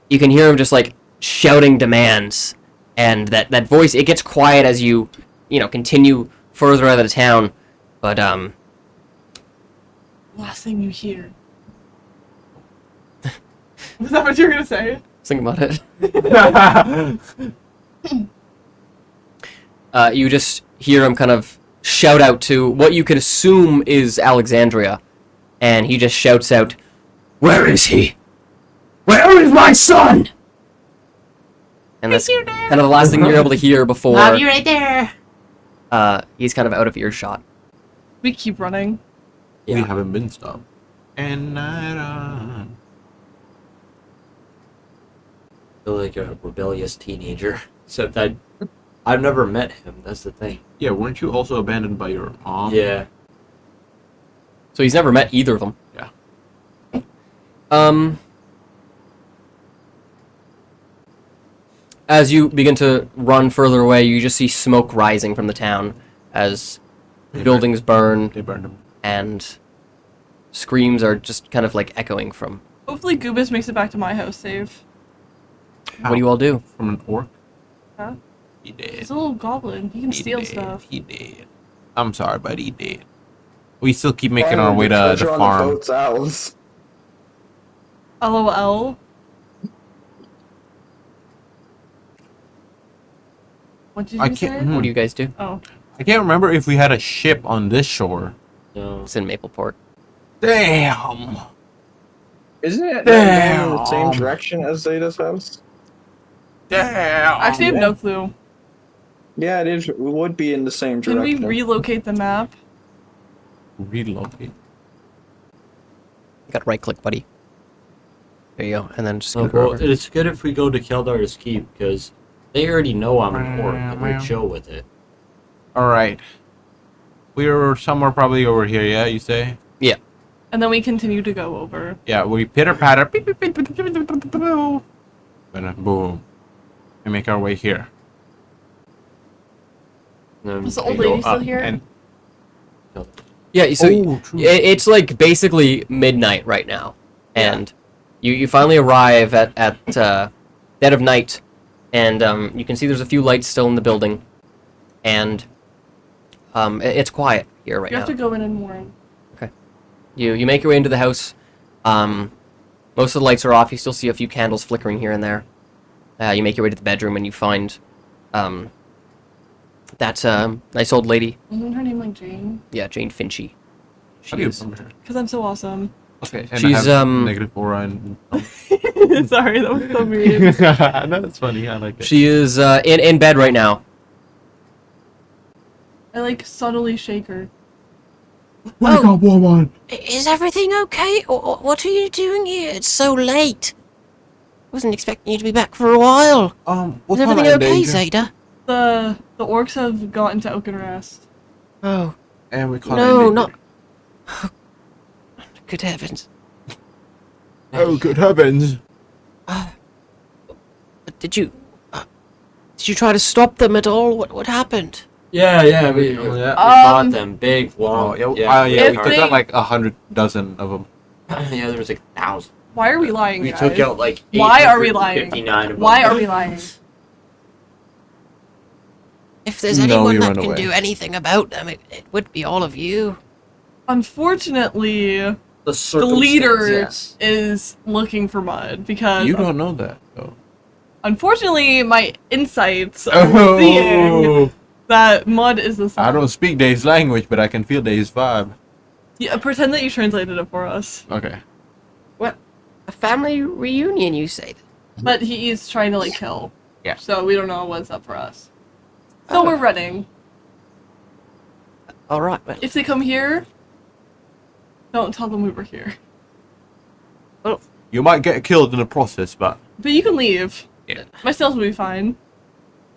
you can hear him just like shouting demands, and that voice, it gets quiet as you continue further out of the town, but Last thing you hear. Was that what you were gonna say? think about it. You just hear him kind of shout out to what you could assume is Alexandria, and he just shouts out, "Where is he? Where is my son?" And that's kind of the last thing you're able to hear before you right there. he's kind of out of earshot. We keep running. We haven't been stopped. And I run. I feel like a rebellious teenager. Except I've never met him. That's the thing. Yeah, weren't you also abandoned by your mom? Yeah. So he's never met either of them. Yeah. As you begin to run further away, you just see smoke rising from the town as buildings burn, They burned him. and screams are just kind of like echoing from. Hopefully Goobus makes it back to my house safe. What do you all do? From an orc? Huh? He did. He's a little goblin. He can steal stuff. He did. I'm sorry, but he did. We still keep making our way to the farm. Boat's owls. LOL. What did you I say? can't. What do you guys do? Oh. I can't remember if we had a ship on this shore. No. It's in Mapleport. Damn. Isn't it going in the same Damn. direction as Zaida's house? Damn. I actually have no clue. Yeah, it is. It would be in the same Can we direction. relocate the map? Relocate. You got right click, buddy. There you go, and then just Oh, go well, over. it's good if we go to Keldar's Keep because they already know I'm an orc and we're chill with it. All right. We're somewhere probably over here. Yeah, you say? And then we continue to go over. Yeah, we pitter patter. Beep, beep, beep, beep, beep, beep, beep, beep, beep, and boom. We make our way here. And then Is the we old go lady still up. here? And Yeah, so true. it's like basically midnight right now, and you finally arrive at dead of night, and you can see there's a few lights still in the building, and it's quiet here right You now. have to go in and warn. You make your way into the house. Most of the lights are off. You still see a few candles flickering here and there. You make your way to the bedroom, and you find that nice old lady. Isn't her name like Jane? Yeah, Jane Finchy. How do you She's remember her? Because I'm so awesome. Okay, and She's, I have negative aura and. Sorry, that was so mean. No, that's funny. I like it. she is in bed right now. I like subtly shake her. Wake up, woman! Is everything okay? What are you doing here? It's so late. Wasn't expecting you to be back for a while. What's Is everything okay, Zaida? The orcs have gotten to Oakenrest. Oh, And we call no, it not. Oh, good heavens. Oh, good heavens! Did you try to stop them at all? What happened? Yeah, we fought them big, long. Oh, yeah, we If took they- out like 100 dozen of them. yeah, there was like 1,000. Why are we lying, We guys? took out like Why are we lying? 859 of them. Why are we lying? If there's No, anyone you that run can away. do anything about them, it would be all of you. Unfortunately, The the leader circumstance, is looking for Mud because You don't know that, though. unfortunately my insights are seeing that mud is the sun. I don't speak Dave's language, but I can feel Dave's vibe. Yeah, pretend that you translated it for us. Okay. What? A family reunion, you say? But he is trying to, like, kill. Yeah. So we don't know what's up for us. So we're running. Alright, well. If they come here, don't tell them we were here. You might get killed in the process, but But you can leave. Yeah. My sales will be fine.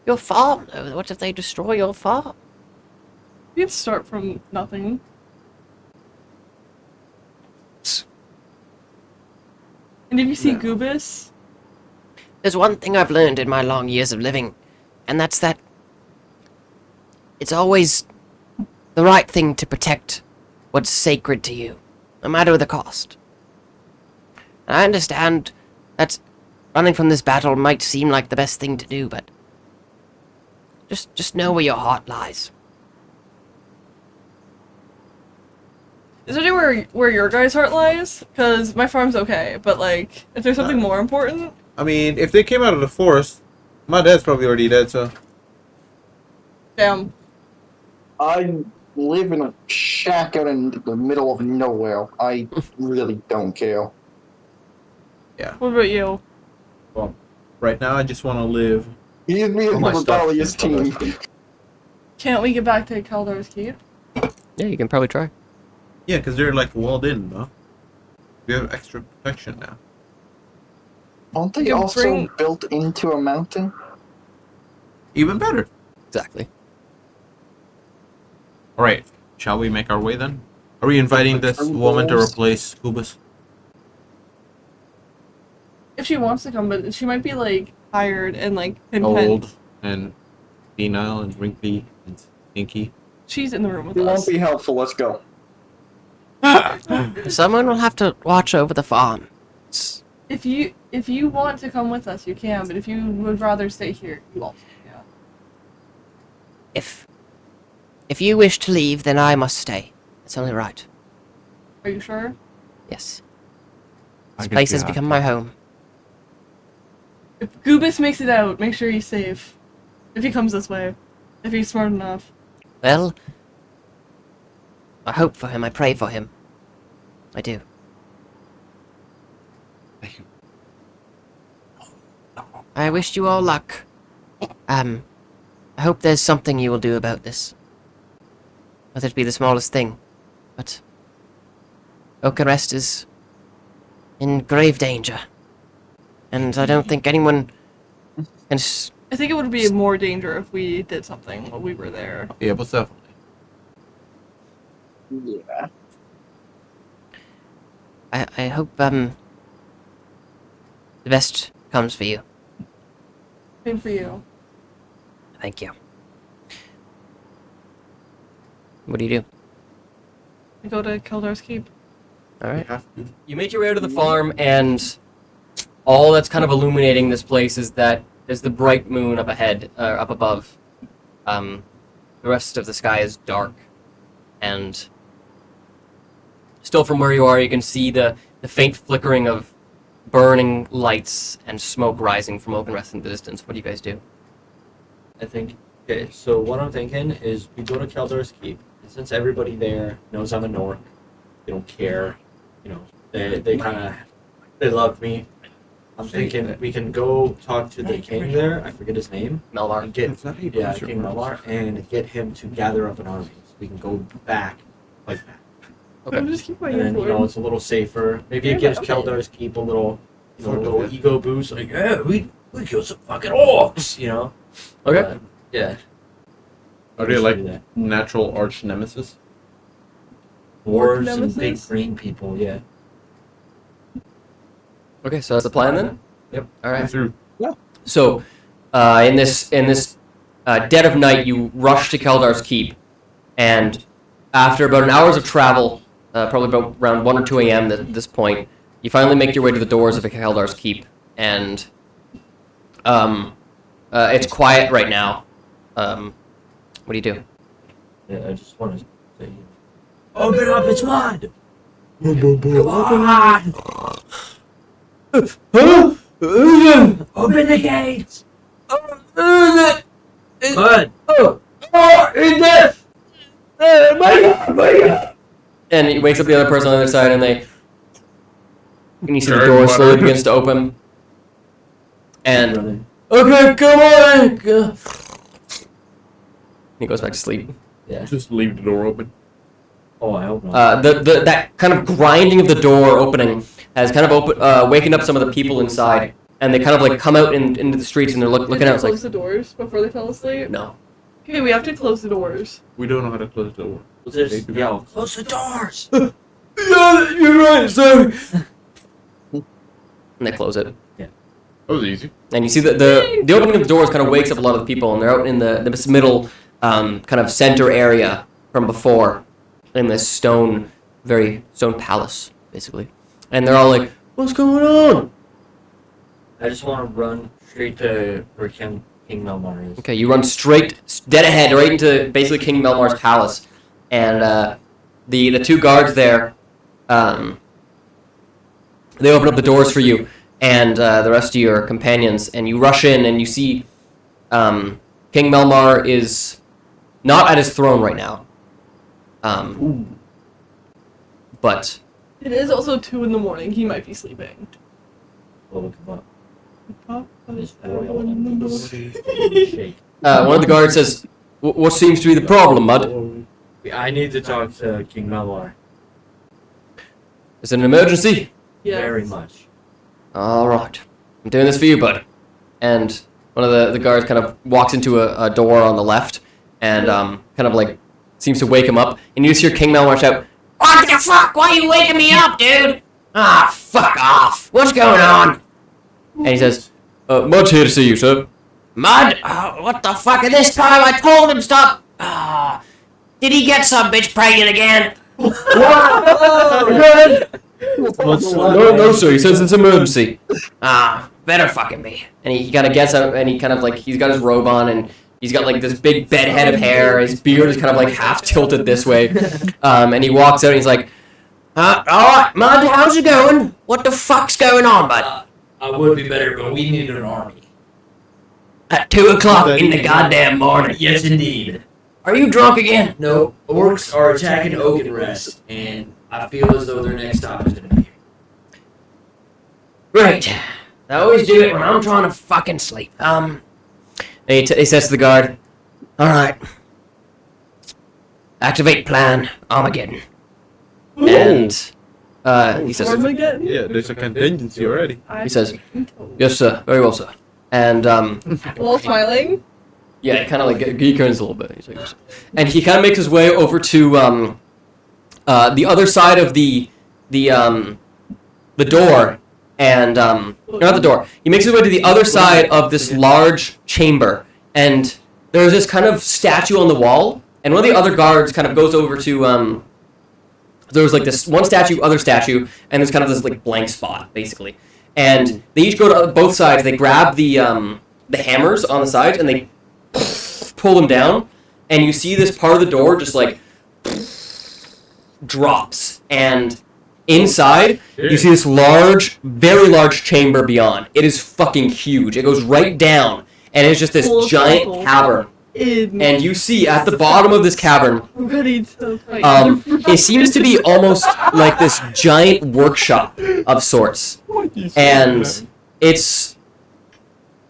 Your farm, though. What if they destroy your farm? You can start from nothing. And if you see Goobus, There's one thing I've learned in my long years of living, and that's that it's always the right thing to protect what's sacred to you, no matter the cost. I understand that running from this battle might seem like the best thing to do, but just know where your heart lies. is there anywhere where your guys' heart lies? Because my farm's okay, but like, if there's something more important, I mean, if they came out of the forest, my dad's probably already dead. So damn. I live in a shack out in the middle of nowhere. I really don't care. What about you? well, right now I just want to live. He's me Oh, and my the stuff. rebellious team. Can't we get back to Caldar's Keep? Yeah, you can probably try. Yeah, because they're like walled in, no? We have extra protection now. Aren't they You also bring- built into a mountain? Even better. Exactly. All right, shall we make our way then? Are we inviting this woman to replace Kubus? If she wants to come, but she might be like tired and like content. Old and senile and wrinkly and stinky. She's in the room with It won't us. be helpful. Let's go. Someone will have to watch over the farm. If you want to come with us, you can. But if you would rather stay here, you also can. If you wish to leave, then I must stay. It's only right. Are you sure? Yes. I This guess place you has have become to. my home. If Goobus makes it out, make sure he's safe. If he comes this way. If he's smart enough. Well, I hope for him. I pray for him. I do. Thank you. I wish you all luck. I hope there's something you will do about this. Whether it be the smallest thing. But Oakenrest is in grave danger. And I don't think anyone can I think it would be more danger if we did something while we were there. Yeah, most definitely. Yeah. I hope the best comes for you. Same for you. Thank you. What do you do? We go to Caldar's Keep. All We right. have to. You make your way to the farm, and all that's kind of illuminating this place is that there's the bright moon up ahead, up above. The rest of the sky is dark, and still from where you are, you can see the faint flickering of burning lights and smoke rising from Oakenrest in the distance. What do you guys do? I think. Okay, so what I'm thinking is we go to Caldar's Keep. And since everybody there knows I'm a Nork, they don't care. You know, they kind of they love me. I'm thinking we can go talk to the king there. I forget his name. Melvar. And get Is that how you yeah, pronounce your King words? Melvar, and get him to gather up an army. So we can go back like that. Okay. Just keep my And then, you know, it's a little safer. Maybe it gives Caldar's Keep a little, you know, a little ego boost. Like, yeah, we killed some fucking orcs, you know? Okay. Yeah. Are they Just like do that. natural arch nemesis? Dwarves and big Nemesis? green people, yeah. Okay, so that's the plan then? Yep. All right. Through. So, in this dead of night, you rush to Keldar's Keep, and after about an hour's of travel, probably about around 1 or 2 a.m. At this point, you finally make your way to the doors of Keldar's Keep, and it's quiet right now. What do you do? Yeah, I just want to say, open up, it's mud! Come on! Open the gates! Mud! Oh, he's dead! My God. And he wakes up the other person on the other side, and you see the door slowly begins to open. And, okay, come on! He goes back to sleep. Yeah. Just leave the door open. Oh, I hope not. That kind of grinding of the door opening has kind of waking up some of the people inside, and they kind of like come out into the streets, and they're looking out. It's Close like, the doors before they fell asleep. no. Okay, we have to close the doors. We don't know how to close the door. Just yell, close the doors! Yeah, you're right. Sorry. And they close it. That was easy. And you see that the opening of the doors kind of wakes up a lot of the people, and they're out in this middle kind of center area from before, in this stone palace, basically. And they're all like, what's going on? I just want to run straight to where King Melmar is. Okay, you run straight, dead ahead, right into basically King Melmar's palace. And the two guards there, they open up the doors for you and the rest of your companions, and you rush in and you see King Melmar is not at his throne right now. But It is also 2 in the morning. He might be sleeping. We'll look him up. This Shake. one of the guards says, what seems to be the problem, Mud? I need to talk to King Melmar. Is it an emergency? Yes. Very much. All right. I'm doing this for you, bud. And one of the guards kind of walks into a door on the left and kind of like seems to wake him up. And you just hear King Melmar shout, What the fuck? Why are you waking me up, dude? Ah, fuck off. What's going on? and he says, Mud's here to see you, sir. Mud? What the fuck? And this time I told him stop. Did he get some bitch pregnant again? No, sir. He says it's an emergency. Better fucking be. And he kind of gets up and he kind of like, he's got his robe on and he's got like this big bed head of hair. His beard is kind of like half tilted this way. And he walks out and he's like, Alright, Mud, how's it going? What the fuck's going on, bud? I would be better, but we need an army. At 2 o'clock in the goddamn morning. Yes, indeed. Are you drunk again? No, orcs are attacking Oakenrest, and I feel as though their next stop is going to be here. Great. I always do it when I'm trying to fucking sleep. and he says to the guard, Alright. Activate plan Armageddon. and he says, Armageddon? Yeah, there's a contingency already. he says, yes, sir. Very well, sir. And While smiling. yeah, kind of like he turns a little bit. He's like, and he kind of makes his way over to the other side of the door, and not the door. He makes his way to the other side of this large chamber, and there's this kind of statue on the wall, and one of the other guards kind of goes over to there's like this one statue, other statue, and there's kind of this like blank spot basically, and they each go to both sides. They grab the hammers on the sides and they pull them down, and you see this part of the door just like drops, and inside you see this large, very large chamber beyond. It is fucking huge. It goes right down, and it's just this giant cavern. And you see at the bottom of this cavern, Ready to fight. it seems to be almost like this giant workshop of sorts, and it's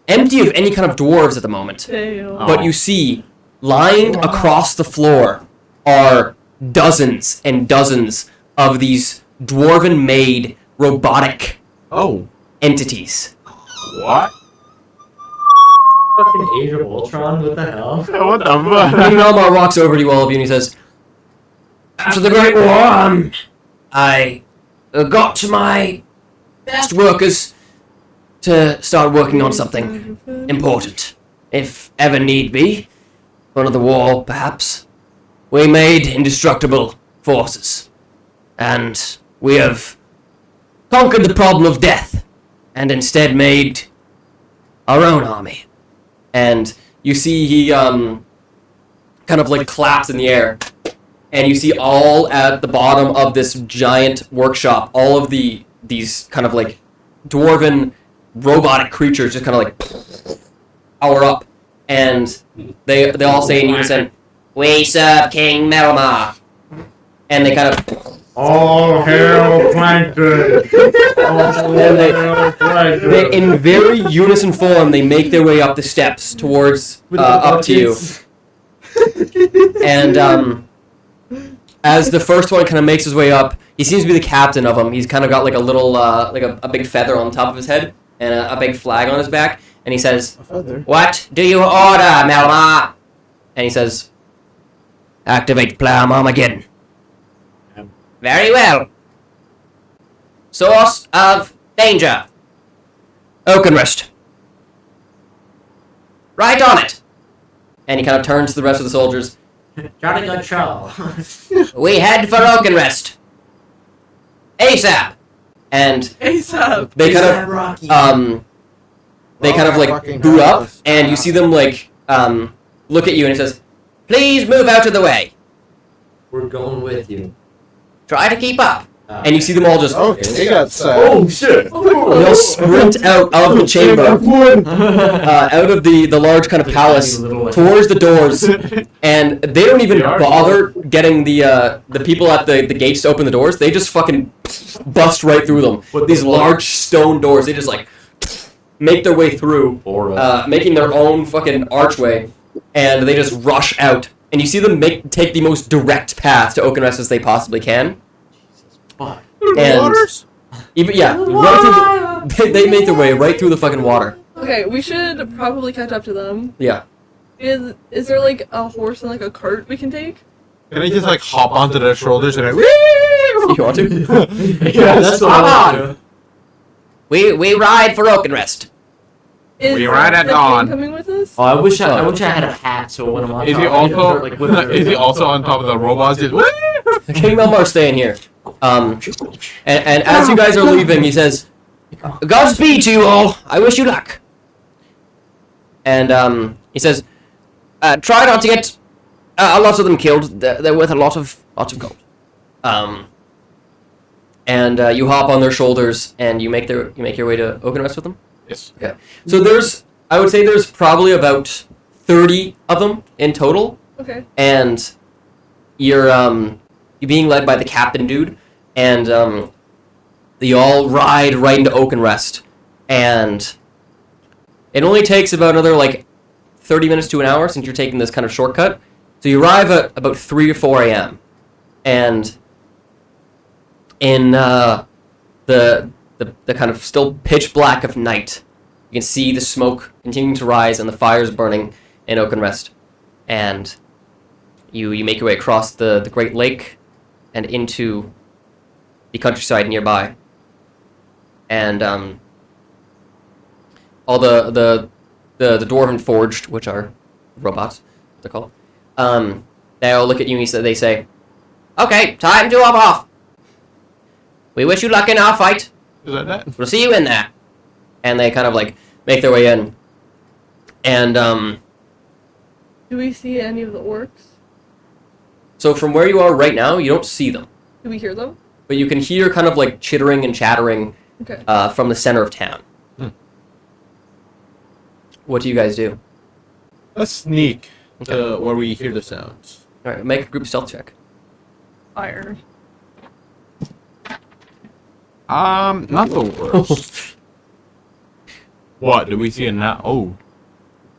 empty of any kind of dwarves at the moment. Fail. But you see, lying across the floor are dozens and dozens of these dwarven-made robotic entities. What? Fucking Age of Ultron, what the hell? What the fuck? King Melmar walks over to all of you and he says, After the Great War, I got to my best workers to start working on something important, if ever need be. One of the war, perhaps. We made indestructible forces, and we have conquered the problem of death, and instead made our own army. and you see he kind of like claps in the air, and you see all at the bottom of this giant workshop, all of these kind of like dwarven robotic creatures just kind of like power up, and they all say in unison, We serve King Melmar. And they kind of... All hail Plankton! And they, in very unison form, they make their way up the steps towards, up to you. And, as the first one kind of makes his way up, he seems to be the captain of them. He's kind of got like a little, like a big feather on top of his head and a big flag on his back. And he says, "What do you order, Melmar?" And he says, "Activate Plan Armageddon." Very well. Source of danger. Oakenrest. Right on it. And he kind of turns to the rest of the soldiers. Jolly good show. We head for Oakenrest. ASAP. And ASAP. they kind of like boot up, and you see them like look at you, and he says, "Please move out of the way. We're going with you. Try to keep up." And you see them all just They got sad. Oh shit! they'll sprint out of the chamber, out of the large kind of palace towards the doors, and they don't even bother getting the people at the gates to open the doors. They just fucking bust right through them. These large stone doors, they just like make their way through, making their own fucking archway, and they just rush out. And you see them take the most direct path to Oakenrest as they possibly can. And even right through they make their way right through the fucking water. Okay, we should probably catch up to them. Yeah. Is there like a horse and like a cart we can take? Can I just like hop onto their shoulders and like, You want to? Yeah, that's what I want to. We ride for Oakenrest. Is We ride at the dawn. king coming with us? Oh, I wish I had a hat so when I'm on Is top, he I also could, like, with is he also on top of the robots? Just, King Melmar's staying here. And as you guys are leaving, he says, "Godspeed to you all. I wish you luck." And he says, "Try not to get a lot of them killed. They're worth a lot of gold." And you hop on their shoulders and you make your way to Oakenrest with them. yes. Okay. So I would say there's probably about 30 of them in total. Okay. And you're being led by the captain dude, and you all ride right into Oakenrest, and it only takes about another like 30 minutes to an hour since you're taking this kind of shortcut. So you arrive at about 3 or 4 a.m. and in the kind of still pitch black of night, you can see the smoke continuing to rise and the fires burning in Oakenrest, and you make your way across the Great Lake and into the countryside nearby. And all the Dwarven Forged, which are robots, what they're called, they all look at you and they say, "Okay, time to hop off. We wish you luck in our fight. Is that? We'll see you in there." And they kind of like make their way in. And Do we see any of the orcs? so from where you are right now, you don't see them, Do we hear them? but you can hear kind of like chittering and chattering Okay. from the center of town. What do you guys do? Let's sneak to where we hear the sounds. All right, make a group stealth check. Fire. Not the worst. What? Do we see a now? Oh.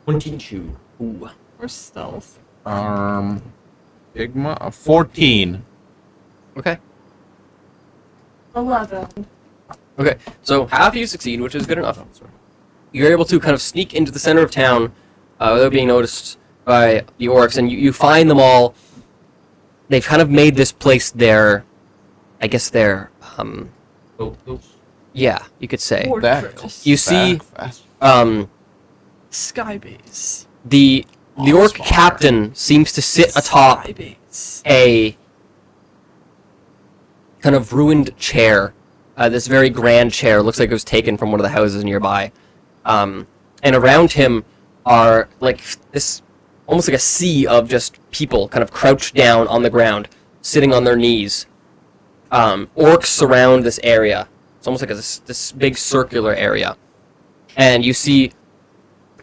22. Ooh. Or stealth. Igma 14. Okay. 11. Okay. So half you succeed, which is good enough. You're able to kind of sneak into the center of town without being noticed by the orcs, and you find them all. They've kind of made this place their, I guess their, yeah, you could say. Fortress. You see, Skybase. the orc captain seems to sit atop Skybase. a kind of ruined chair. This very grand chair looks like it was taken from one of the houses nearby. And around him are like this, almost like a sea of just people kind of crouched down on the ground, sitting on their knees. Orcs surround this area. It's almost like this big circular area. And you see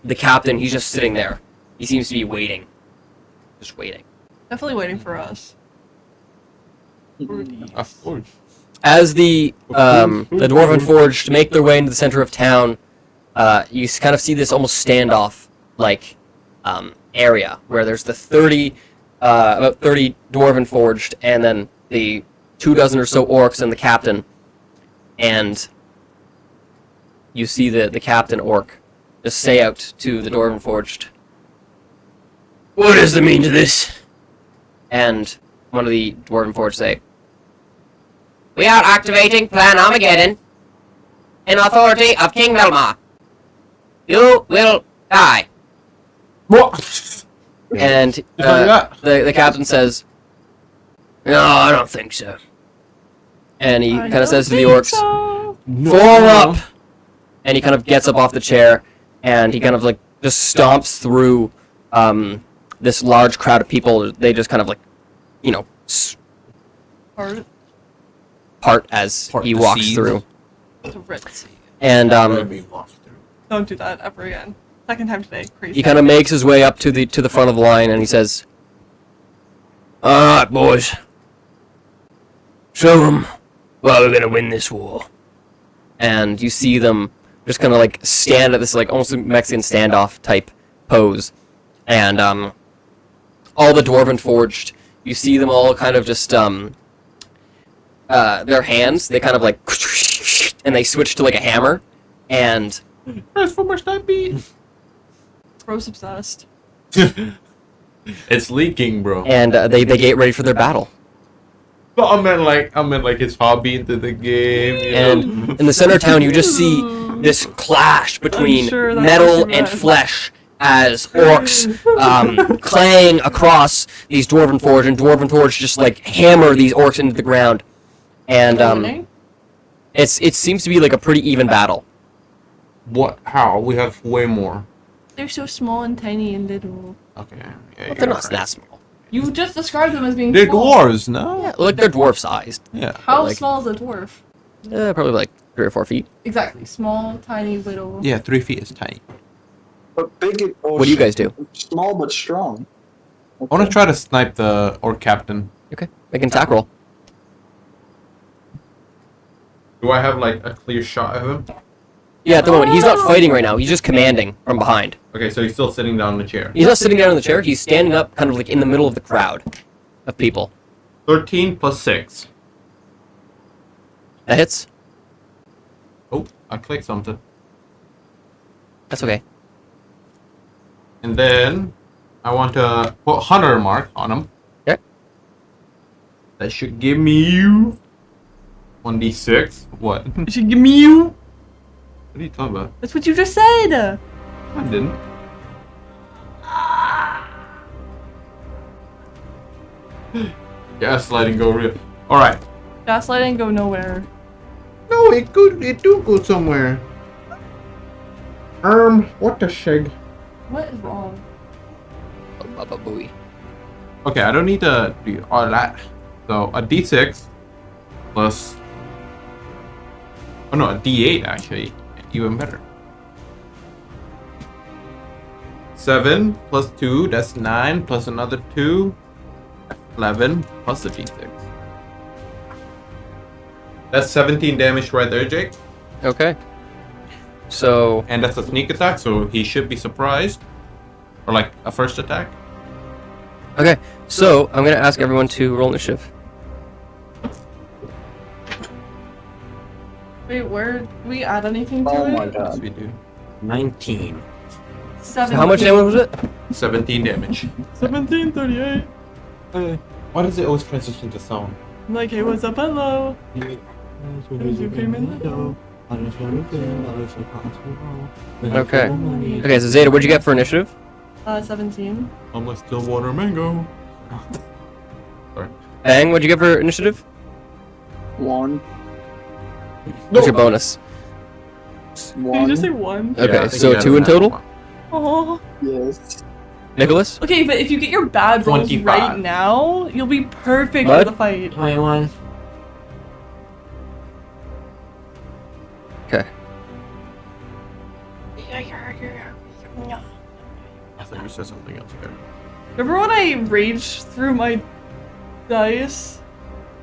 the captain, he's just sitting there. He seems to be waiting. Just waiting. Definitely waiting for us. Of course. As the Dwarven Forged make their way into the center of town, you kind of see this almost standoff like area where there's the about 30 Dwarven Forged, and then the 24 or so orcs and the captain, and you see the captain orc just say out to the Dwarven Forged, "What is the mean to this?" And one of the Dwarven Forged say, We are activating Plan Armageddon in authority of King Melmar. You will die. What? and the captain says, "No, I don't think so." And he kind of says to the orcs, "Form up!" And he kind of gets up off the chair, and he kind of like just stomps through this large crowd of people. They just kind of like, you know, part as he walks through. And Don't do that ever again. Second time today, crazy. he kind of makes his way up to the front of the line, and he says, "All right, boys, show them why we're gonna win this war." And you see them just kind of like stand at this like almost Mexican standoff type pose, and all the Dwarven Forged, you see them all kind of just their hands, they kind of like and they switch to like a hammer, and That's for my stampede. Bro's obsessed. It's leaking, bro. and they get ready for their battle. But I meant like his hobby into the game. You know? And in the center of town, you just see this clash between sure that's metal what you and meant. flesh as orcs clang across these Dwarven Forge, and Dwarven Forge just like hammer these orcs into the ground. And it seems to be like a pretty even battle. What? How? We have way more. They're so small and tiny and little. Okay. Yeah, But they're not that small. You just described them as being They're small. dwarves, no? Yeah, like they're dwarf sized. Yeah. How like- small is a dwarf? Probably like 3 or 4 feet. Exactly. Small, tiny, little. Yeah, 3 feet is tiny. But big. Oh, What do you guys do? Small but strong. I want to try to snipe the orc captain. Okay, make an attack roll. Do I have like a clear shot of him? Yeah, at the moment he's not fighting right now. He's just commanding from behind. Okay, so he's still sitting down in the chair. He's not sitting down in the chair. He's standing up, kind of like in the middle of the crowd of people. 13 plus 6. That hits. Oh, I clicked something. That's okay. And then I want to put Hunter mark on him. Okay. That should give me 1d6. What? You should give me you. What are you talking about? That's what you just said. I didn't. Gaslighting go real. Alright. Gaslighting go nowhere. No, it do go somewhere. What the shig? What is wrong? Baba Booey. Okay, I don't need to do all that. So a d6 plus. Oh no, a d8 actually. Even better. 7 plus 2, that's 9, plus another 2. 11 plus a d6. That's 17 damage right there, Jake. Okay. So And that's a sneak attack, so he should be surprised. Or like a first attack. okay. So I'm gonna ask everyone to roll initiative. Wait, where? Do we add anything to Oh it? my Yes, god. we do. 19. 7. How much damage was it? 17 damage. 1738. Why does it always transition to sound? Like, hey, what's up, hello? You came in the door. Okay. Okay. So Zaida, what'd you get for initiative? 17. I'm a Stillwater mango. Fang, what'd you get for initiative? 1. What's your bonus? Did you 1. just say 1? Okay, Yeah, I think so you got 2 it in now. total. Oh. Yes. Nicholas? Okay, but if you get your bad rolls 25. right now, you'll be perfect What? for the fight. 21. Okay. I thought you said something else there. Remember when I raged through my dice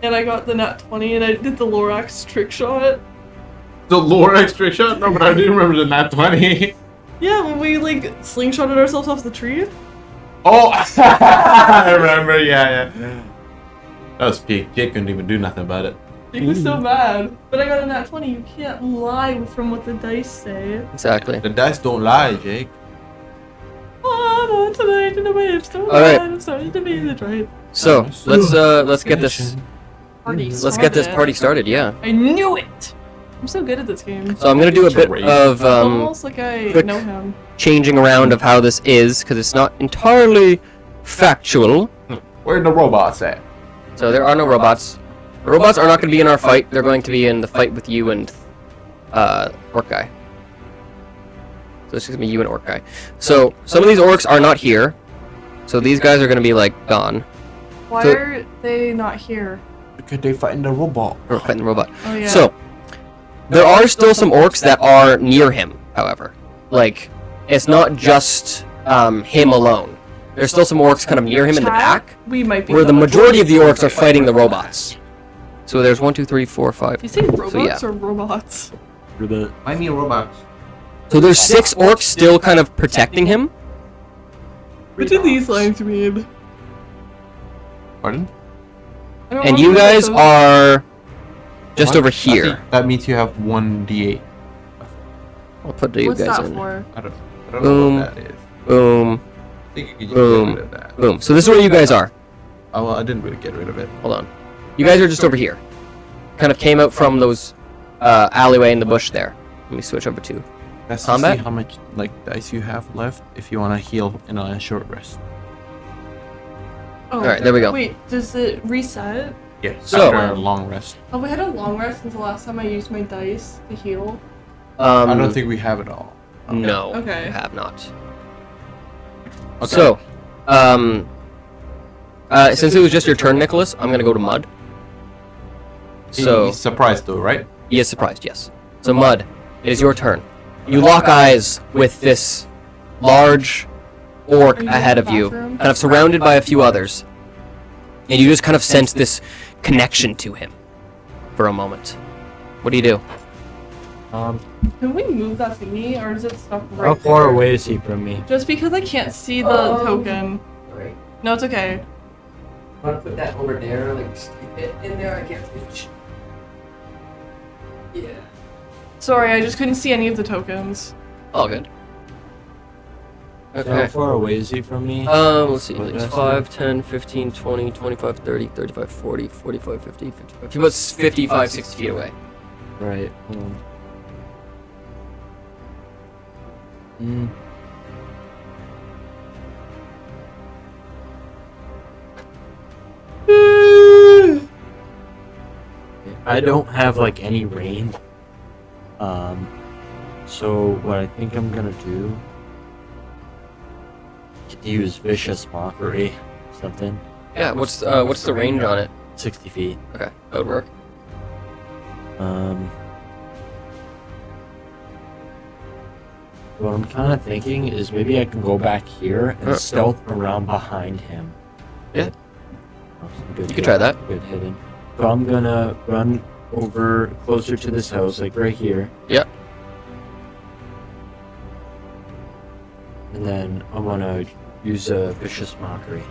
and I got the nat 20 and I did the Lorax trick shot? The Lorax trick shot? No, but I do remember the nat 20. Yeah, when we like slingshotted ourselves off the tree. Oh, I remember. Yeah. That was peak. Jake couldn't even do nothing about it. He was so mad. But I got a nat 20. You can't lie from what the dice say. Exactly. The dice don't lie, Jake. Oh, no, tonight in the waves don't Alright. lie. I'm starting to be the right. So let's get this. Party Let's get this started. party started. Yeah. I knew it! I'm so good at this game. So I'm gonna do a bit of Almost like I quick- know him. changing around of how this is because it's not entirely factual. Where'd the robots at? So there are no robots. The robots are not going to be in our fight. They're going to be in the fight with you and Orc Guy. So it's just going to be you and Orc Guy. So some of these orcs are not here. So these guys are going to be like gone. Why So- are they not here? Because they fighting the robot. Or fighting the robot. Oh yeah. So there are still some orcs that are near him, however. Like, it's not just him alone. There's still some orcs kind of near him in the Chat, back, we might be where the majority of the orcs are fighting the robots. So there's 1, 2, 3, 4, 5. You say robots yeah. or robots? I mean robots. So there's 6 orcs still kind of protecting him. What do these lines mean? Pardon? I don't And know you what guys those- are just What? over here. That means you have 1d8. I'll put you What's guys that in. for? I don't know Boom. what that is. Boom, I think you could just Boom. get rid of that. boom. So this is where you guys are. Oh, well, I didn't really get rid of it. Hold on. You guys are just over here. Kind of came out from those alleyway in the bush there. Let me switch over to. Let's Combat? see how much dice you have left if you want to heal in a short rest. Oh, Alright, there we go. Wait, does it reset? Yeah. So- after a long rest. Oh, we had a long rest since the last time I used my dice to heal. I don't think we have it all. No, Okay. you have not. Okay. So, since it was just your turn, Nikolas, I'm gonna go to Mud. So He's surprised though, right? he is surprised, yes. So Mud, it is your turn. You lock eyes with this large orc Are you in ahead the of you, bathroom? kind of surrounded by a few others, and you just kind of sense this connection to him for a moment. What do you do? Can we move that thingy, or is it stuck right How far there? away is he from me? Just because I can't see the token. Right. No, it's okay. I want to put that over there, like it in there. I can't reach. Yeah. Sorry, I just couldn't see any of the tokens. All good. How Okay. far away is he from me? Let's see. What It's did I 5, 10, 15, 20, 25, 30, 35, 40, 45, 50, 55. He was 55, 60 feet away. Right. Mm. I don't have like any range. So what I think I'm gonna do is use vicious mockery, something. Yeah. What's the range on it? 60 feet. Okay, that would work. What I'm kind of thinking is maybe I can go back here and stealth around behind him. Yeah. Oh, some good You could try that. Good hidden. So I'm gonna run over closer to this house, like right here. Yep. And then I want to use a vicious mockery.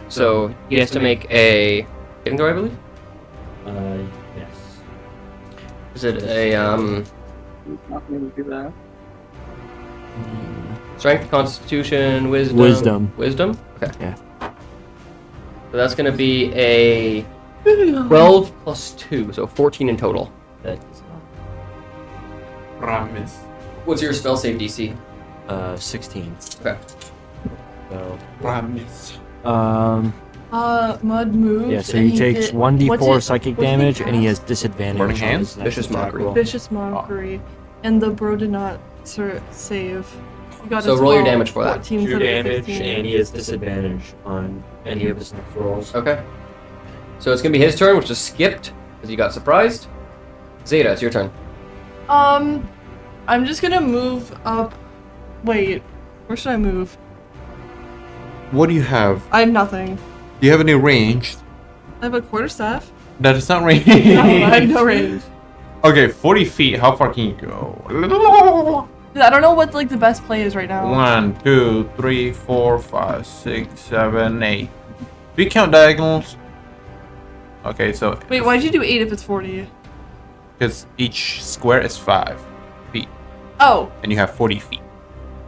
So he has to make a saving throw, I believe. Yes. Is it a Not going to do that. strength, constitution, wisdom? Wisdom. Wisdom. Okay. Yeah. So that's gonna be a 12 plus 2, so 14 in total. That is not. Promise. What's your spell save DC? 16. Okay. So. Promise. Mud moves. Yeah, so and he takes did- 1d4 what's it- psychic what's it damage, and he has cast? disadvantage. For the on hands? his next Vicious attack mockery. roll. Vicious mockery, and the bro did not save. He got So a roll your 12, damage for that. 14 2 instead of damage, 15. and he has disadvantage on any of his next rolls. Okay. So it's gonna be his turn, which is skipped because you got surprised. Zaida, it's your turn. I'm just gonna move up. Wait, where should I move? What do you have? I have nothing. Do you have any range? I have a quarterstaff. That is not range. No, I have no range. Okay, 40 feet. How far can you go? Dude, I don't know what like the best play is right now. 1, 2, 3, 4, 5, 6, 7, 8. Do you count diagonals? Okay, so Wait, why'd you do 8 if it's 40? because each square is 5 feet, Oh, and you have 40 feet.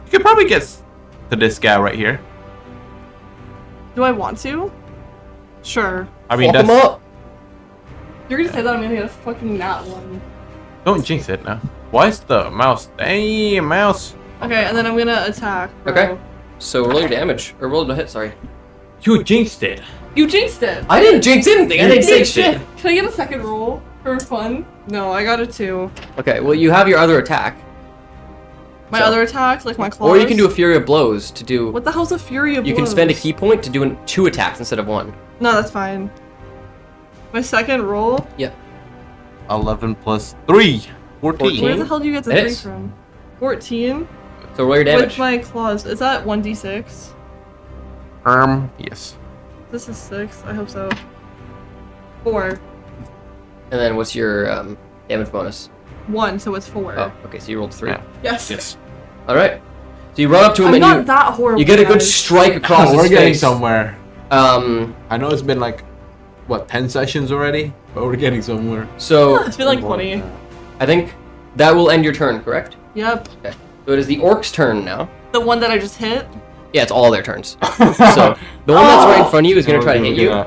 You could probably get to this guy right here. do I want to? Sure. I mean, Fuck 'em that's up. You're gonna say that I'm gonna get a fucking nat one. don't jinx it now. Why is the mouse? Dang, mouse! Okay, and then I'm gonna attack. Bro. Okay. So roll your damage. Or roll the hit, sorry. You jinxed it. You jinxed it. I didn't jinx anything. I didn't say shit. Can I get a second roll for fun? No, I got a 2. Okay, well, you have your other attack. My So- other attacks, like my claws. Or you can do a Fury of Blows to do... What the hell's a Fury of You can Blows? spend a key point to do 2 attacks instead of 1. No, that's fine. My second roll. 11 plus 3. 14. Where the hell do you get the Hits. 3 from? 14. So roll your With damage. my claws. Is that 1d6? Yes. This is 6. I hope so. 4. And then what's your damage bonus? 1, so it's 4. Oh, okay, so you rolled 3. Yeah. Yes. Yes. Alright. So you run up to him I'm and not you, that horrible. you get a good guys. strike across We're his getting face. somewhere. Um, I know it's been like, what, 10 sessions already? But we're getting somewhere. so It's been like 20. I think that will end your turn, correct? Yep. Okay. So it is the orc's turn now. The one that I just hit. Yeah, it's all their turns. So the one that's right in front of you is going to try to hit you.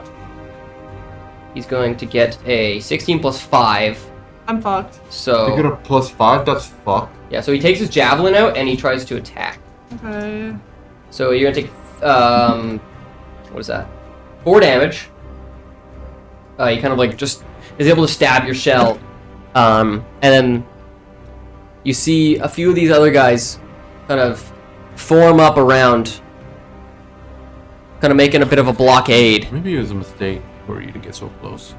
He's going to get a 16 plus 5. I'm fucked. You get So a plus 5? That's fucked. yeah, so he takes his javelin out and he tries to attack. Okay. So you're gonna take what is that? 4 damage. He kind of like just is able to stab your shell, and then you see a few of these other guys kind of form up around, kind of making a bit of a blockade. Maybe it was a mistake for you to get so close.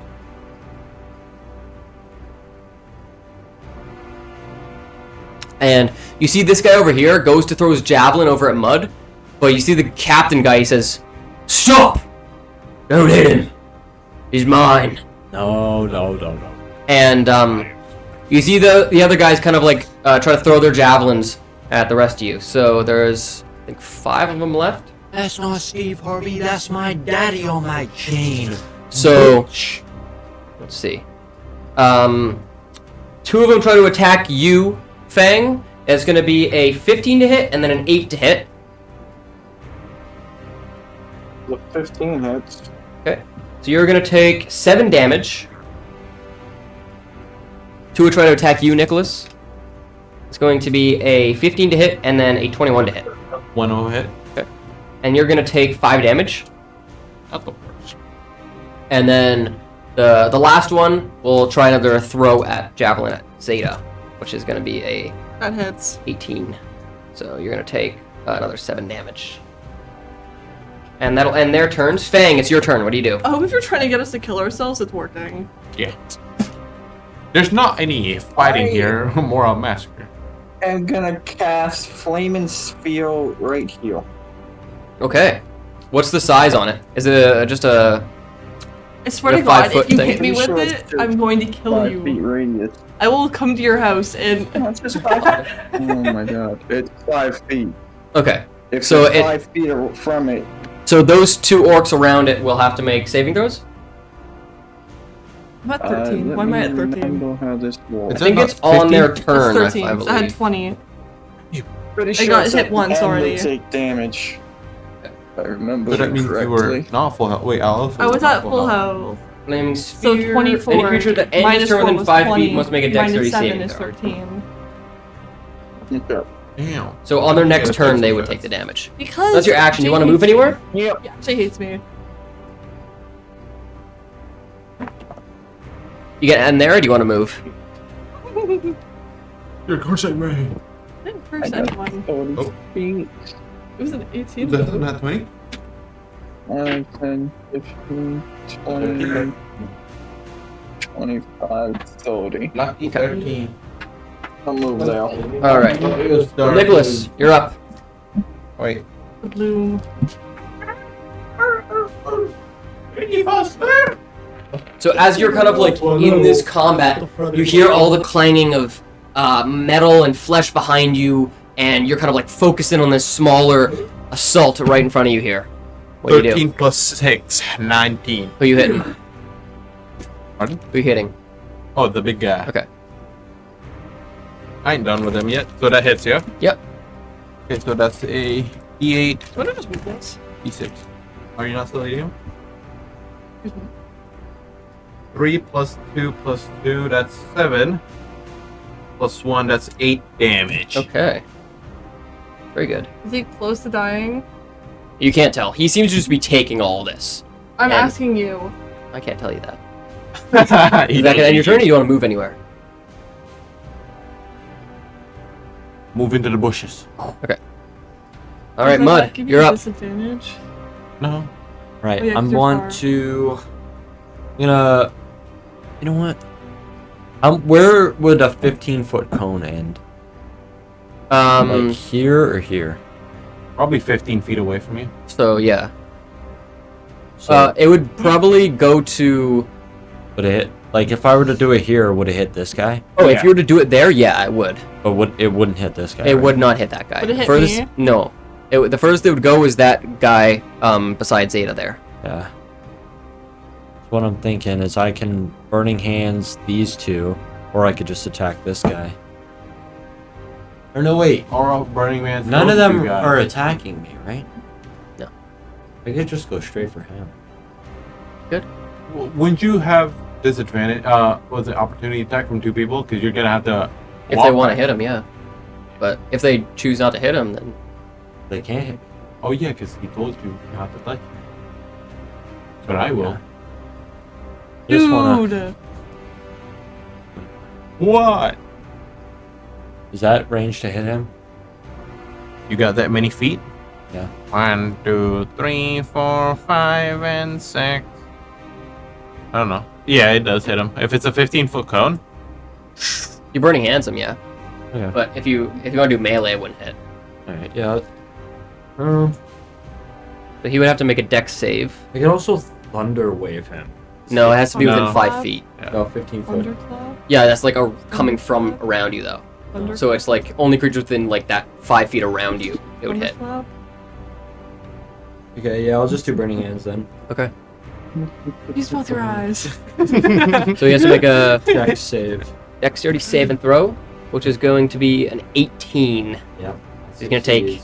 And you see this guy over here goes to throw his javelin over at Mud, but you see the captain guy. He says, "Stop! Don't hit him. He's mine." No. And you see the other guys kind of like try to throw their javelins at the rest of you. So there's I think 5 of them left. That's not Steve Harvey. That's my daddy on my chain. So let's see. 2 of them try to attack you, Fang. It's going to be a 15 to hit and then an 8 to hit. The 15 hits. Okay. So you're going to take 7 damage. 2 will try to attack you, Nikolas. It's going to be a 15 to hit and then a 21 to hit. 1 will hit. And you're going to take 5 damage. Not the worst. And then the last one will try another throw at javelin at Zaida, which is going to be a That hits. 18. So you're going to take another 7 damage. And that'll end their turns. Fang, it's your turn. What do you do? I hope if you're trying to get us to kill ourselves, it's working. Yeah. There's not any fighting here. More a massacre. I'm gonna cast Flaming Sphere right here. Okay. What's the size on it? Is it just a... I swear to The God, 5 foot if you thing? hit me with Pretty sure it, it's I'm going to kill 5 feet you. radius. I will come to your house and. It's just 5. Oh my god. It's 5 feet. Okay. If So you're it- 5 feet from it, So those 2 orcs around it will have to make saving throws? I'm at 13. Why am I at 13? Remember how this works. I think it's on their turn, It's 13. I I had believe. 20. Pretty I sure got it's hit at the once end already. They take damage. If I remember But that means you were correctly. not full health. Wait, Alice. I was at full health. Flaming So sphere. 24. Any creature that ends minus turn 4 within was 5 20. feet must make a Minus dexterity 7 saving is throw. 13. Okay. Damn. So on their next Yeah, turn, that's they too would fast. take the damage. Because. That's your action. You want to Jay move hates anywhere? Yep. me. Yeah, Jay hates me. You get end there, or do you want to move? Your course I may. I didn't I curse got anyone. 30 Oh. feet. It was an 18. That's not 20? 9, 10, 15, 20, 25, 30. Lucky 13. I'll move there. All right. Nicholas, you're up. Wait. The bloom. So as you're kind of like in this combat, you hear all the clanging of metal and flesh behind you, and you're kind of like focusing on this smaller assault right in front of you here. What do you do? 13 plus 6, 19. Who you hitting? Pardon? Who you hitting? Oh, the big guy. Okay. I ain't done with him yet. So that hits, yeah? Yep. Okay, so that's a D8, What are his weakness? D6. Are you not still hitting him? Excuse me. 3 plus 2 plus 2, that's 7. Plus 1, that's 8 damage. Okay. Very good. Is he close to dying? You can't tell. He seems to just be taking all this. I'm And- asking you. I can't tell you that. He Is that gonna end your turn, or do you want to move anywhere? Move into the bushes. All right, Does that Mud, give you you're a up. Disadvantage? No. Right. Oh, yeah, 'cause I'm you're going far. to. I'm gonna. You know what? Where would a 15-foot cone end? Like here or here? Probably 15 feet away from you. So yeah. So It would probably go to. would it hit? Like if I were to do it here, would it hit this guy? Oh, Yeah. if you were to do it there, yeah, it would. But it wouldn't hit this guy. It right? would not hit that guy. Would it hit Furthest, me? No. The furthest it would go is that guy beside Zaida there. Yeah. So what I'm thinking is I can Burning Hands these two, or I could just attack this guy. Or no, wait. Or Burning Man's. None of those two them guys. are attacking me, right? No. I could just go straight for him. Wouldn't you have disadvantage? Was it opportunity attack from 2 people? Because you're gonna have to. If they want to hit him, yeah. But if they choose not to hit him, then They can't hit me. Oh yeah, because he told you not to touch. But I will. Just wanna. Dude! What? Is that range to hit him? You got that many feet? Yeah. 1, 2, 3, 4, 5, and 6. I don't know. Yeah, it does hit him. If it's a 15-foot cone. you Burning Hands him, yeah. Okay. But if you want to do melee, it wouldn't hit. All right. Yeah. But he would have to make a dex save. I can also Thunder Wave him. No, it has to be within No. 5 feet. No, 15 foot. Thunderclap? Yeah, that's like coming from around you though. Thunderclap? So it's like only creatures within like that 5 feet around you it would hit. Thunderclap? Okay. Yeah, I'll just do Burning Hands then. Okay. Use both your eyes. So he has to make a Dex save. dexterity save and throw, which is going to be an 18. Yep. So he's gonna take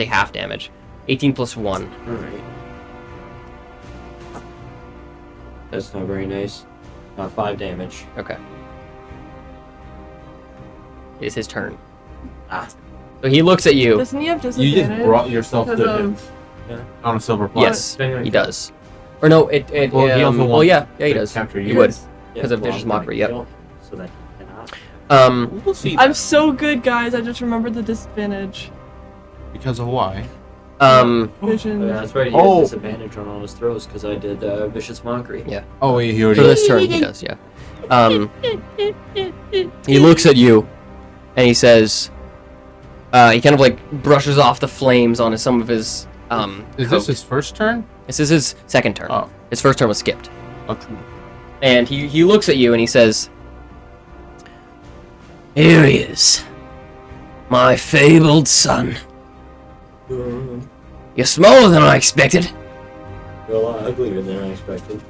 half damage. 18 plus 1. All right. That's not very nice. 5 damage. Okay. It is his turn. Ah. So he looks at you. Doesn't he have You disadvantage? just brought yourself Because to him of... on a silver platter. Yes, he does. Or no, it Well, he also well, wants yeah, he to does. capture He you. would. Because of Vicious Mockery, yep. So that he cannot. We'll see. I'm so good, guys. I just remembered the disadvantage. Because of why? Vision. Oh, yeah, that's right. He Oh. has disadvantage on all his throws because I did Vicious Mockery. Yeah. Oh, he For already. this turn, he does, yeah. He looks at you, and he says, he kind of like brushes off the flames on some of his, Is this coat. his first turn? This is his second turn. Oh. His first turn was skipped. Okay. And he looks at you and he says, "Here he is, my fabled son. You're smaller than I expected." You're a lot uglier than I expected.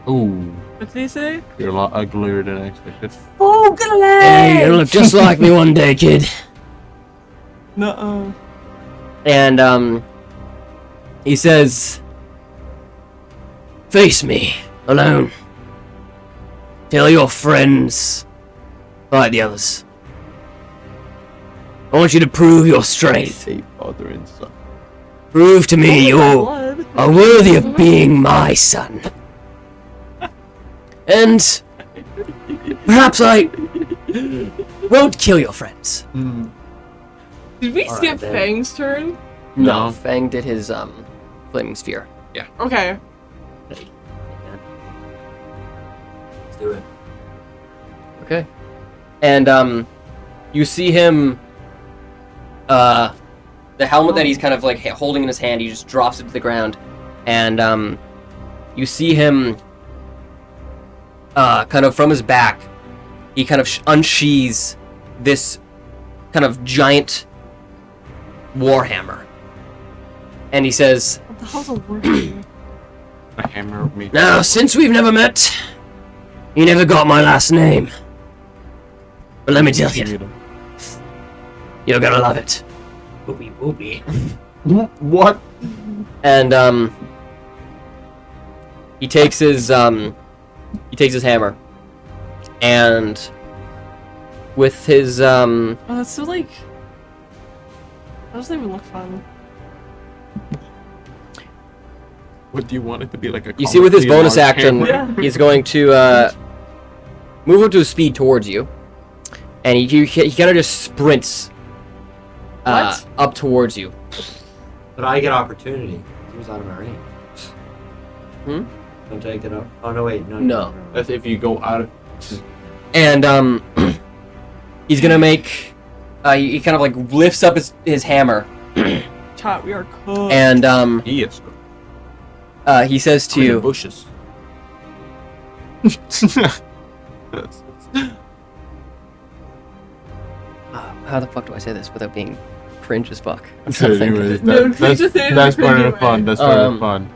Ooh, What did he say? you're a lot uglier than I expected. Hey, you're gonna look just like me one day, kid. Nuh-uh. And he says, "Face me, alone. Tell your friends, fight the others. I want you to prove your strength. A father and son. Prove to me you Blood. are worthy of being my son. And perhaps I won't kill your friends." Did we All skip right, then. Fang's turn? No. Fang did his flaming sphere. Okay. Let's do it. Okay. And you see him the helmet that he's kind of like holding in his hand, he just drops it to the ground, and you see him kind of from his back. He kind of unsheathes this kind of giant warhammer, and he says, What the hell's a word? A hammer of me. "Now, since we've never met, you never got my last name. But let me tell you, you're gonna love it." Whoopie whoopie. What? And he takes his hammer, and with his Oh, that's so like. That doesn't even look fun. What do you want it to be like? A you see with his comically bonus large action, hammer? Yeah. he's going to move up to his speed towards you, and he kind of just sprints What? up towards you. But I get opportunity. He was out of my range. Hmm? Don't I get up? Oh no, wait, no. No. That's if you go out of. And he's gonna make he kind of like lifts up his hammer, Chat, we are cooked. and He is. he says to you, bushes. how the fuck do I say this without being cringe as fuck? Anyways, No, please just say it that's part of the anyway. fun. That's part of the fun.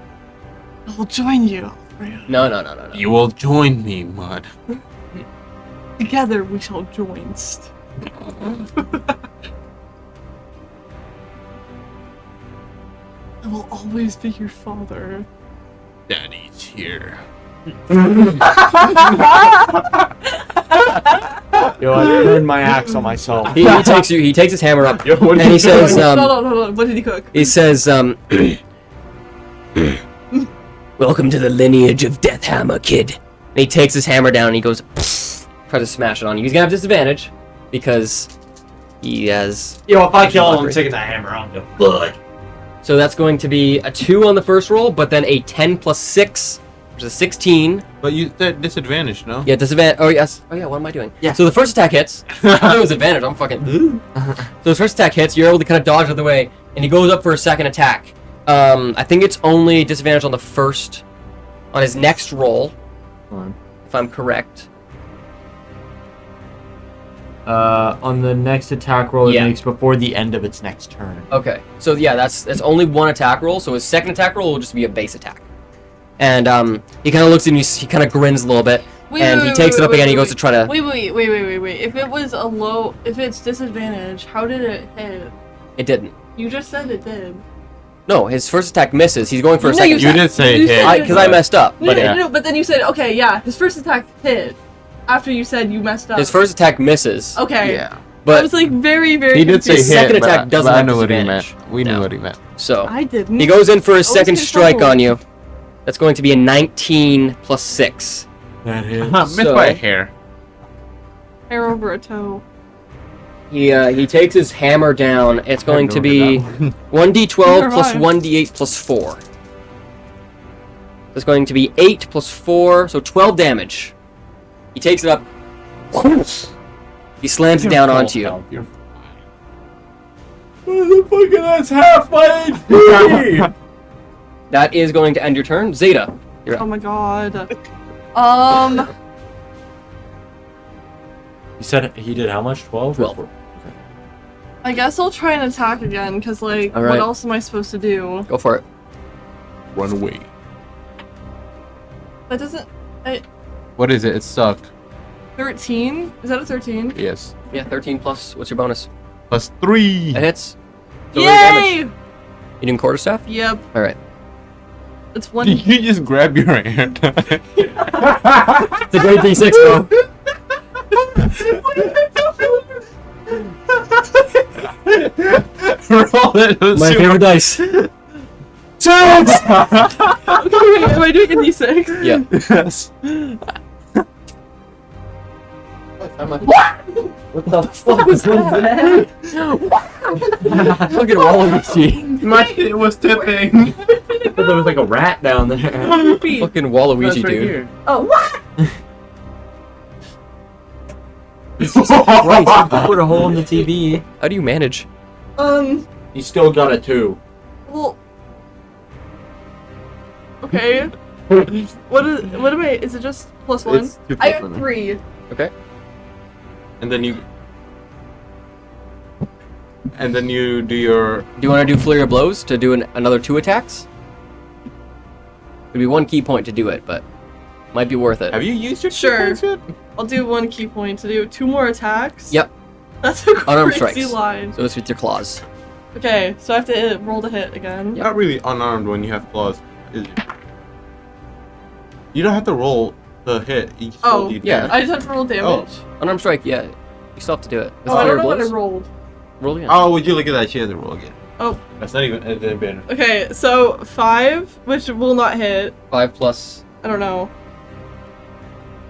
I'll join you. No. You will join me, Mud. Together we shall join. I will always be your father. Daddy's here. Yo, I turned my axe on myself. He takes his hammer up, Yo, what and he says, Hold on. What did he cook? he says, "Welcome to the lineage of Deathhammer, kid." And he takes his hammer down and he goes, tries to smash it on you. He's gonna have disadvantage because he has. Yo, if I kill him, I'm taking that hammer. I'm going blood. So that's going to be a 2 on the first roll, but then a 10 plus 6, which is a 16. But you that disadvantage, no? Yeah, disadvantage. Oh yes. Oh yeah. What am I doing? Yeah. So the first attack hits. I thought it was advantage. I'm fucking. So his first attack hits. You're able to kind of dodge out of the way, and he goes up for a second attack. I think it's only disadvantage on the first, on his next roll, if I'm correct. On the next attack roll it Yeah. makes before the end of its next turn. Okay. So yeah, that's only one attack roll. So his second attack roll will just be a base attack. And he kind of looks at you. He kind of grins a little bit, and he takes it up again. He goes to try to. Wait. If it was a low, if it's disadvantage, how did it hit? It didn't. You just said it did. No, his first attack misses. He's going for a No, second You attack. did say You hit. said- Because I messed up. But No, but then you said, okay, yeah, his first attack hit. After you said you messed up. his first attack misses. Okay. Yeah. I But was like very, very He did say hit. His second but attack I- doesn't but I have know what he disadvantage. meant. We knew No. what he meant. so I didn't. he goes in for his I was second strike controlled. on you. That's going to be a 19 plus 6. That is. Missed So- by a hair. Hair over a toe. He takes his hammer down. It's going to no be idea. 1d12 Never plus mind. 1d8 plus 4. It's going to be 8 plus 4, so 12 damage. He takes it up. He slams it down onto you. You're Motherfucker, that's half my HP! That is going to end your turn. Zaida, you're Oh up. my god. You said he did how much? 12? 12. I guess I'll try and attack again, because, like, All right. what else am I supposed to do? Go for it. Run away. That doesn't. What is it? It sucked. 13? Is that a 13? Yes. Yeah, 13 plus. What's your bonus? Plus 3. That hits. So roll damage. Yay! You doing quarterstaff? Yep. All right. It's one. You just grab your hand. It's a great D6, bro. Roll it. Let's My see favorite dice. Okay, wait, am I doing a d6? Yeah. Yes. What the fuck was that? Fucking Waluigi. My shit was tipping. There was like a rat down there. Fucking Waluigi, dude. Here. Christ. Put a hole in the TV. How do you manage? You still got a 2. Well. Okay. What am I? Is it just +1? It's 2 I plus have 1. 3. Okay. And then you do your. Do you want to do Flurry of Blows to do another 2 attacks? It'd be 1 key point to do it, but might be worth it. Have you used your Sure. key points yet? I'll do 1 key point to do 2 more attacks. Yep. That's a Unarmed crazy strikes. line. So it's with your claws. Okay, so I have to roll to hit again. Yep. Not really unarmed when you have claws, is it? You don't have to roll the hit. You just roll Oh, the yeah. damage. I just have to roll damage. Unarmed strike, yeah. You still have to do it. With Oh, I Flurry don't of know what I Blows. rolled. Roll again. Oh, would you look at that? She has to roll again. Oh. That's not even an advantage. Okay, so 5, which will not hit. 5 plus. I don't know.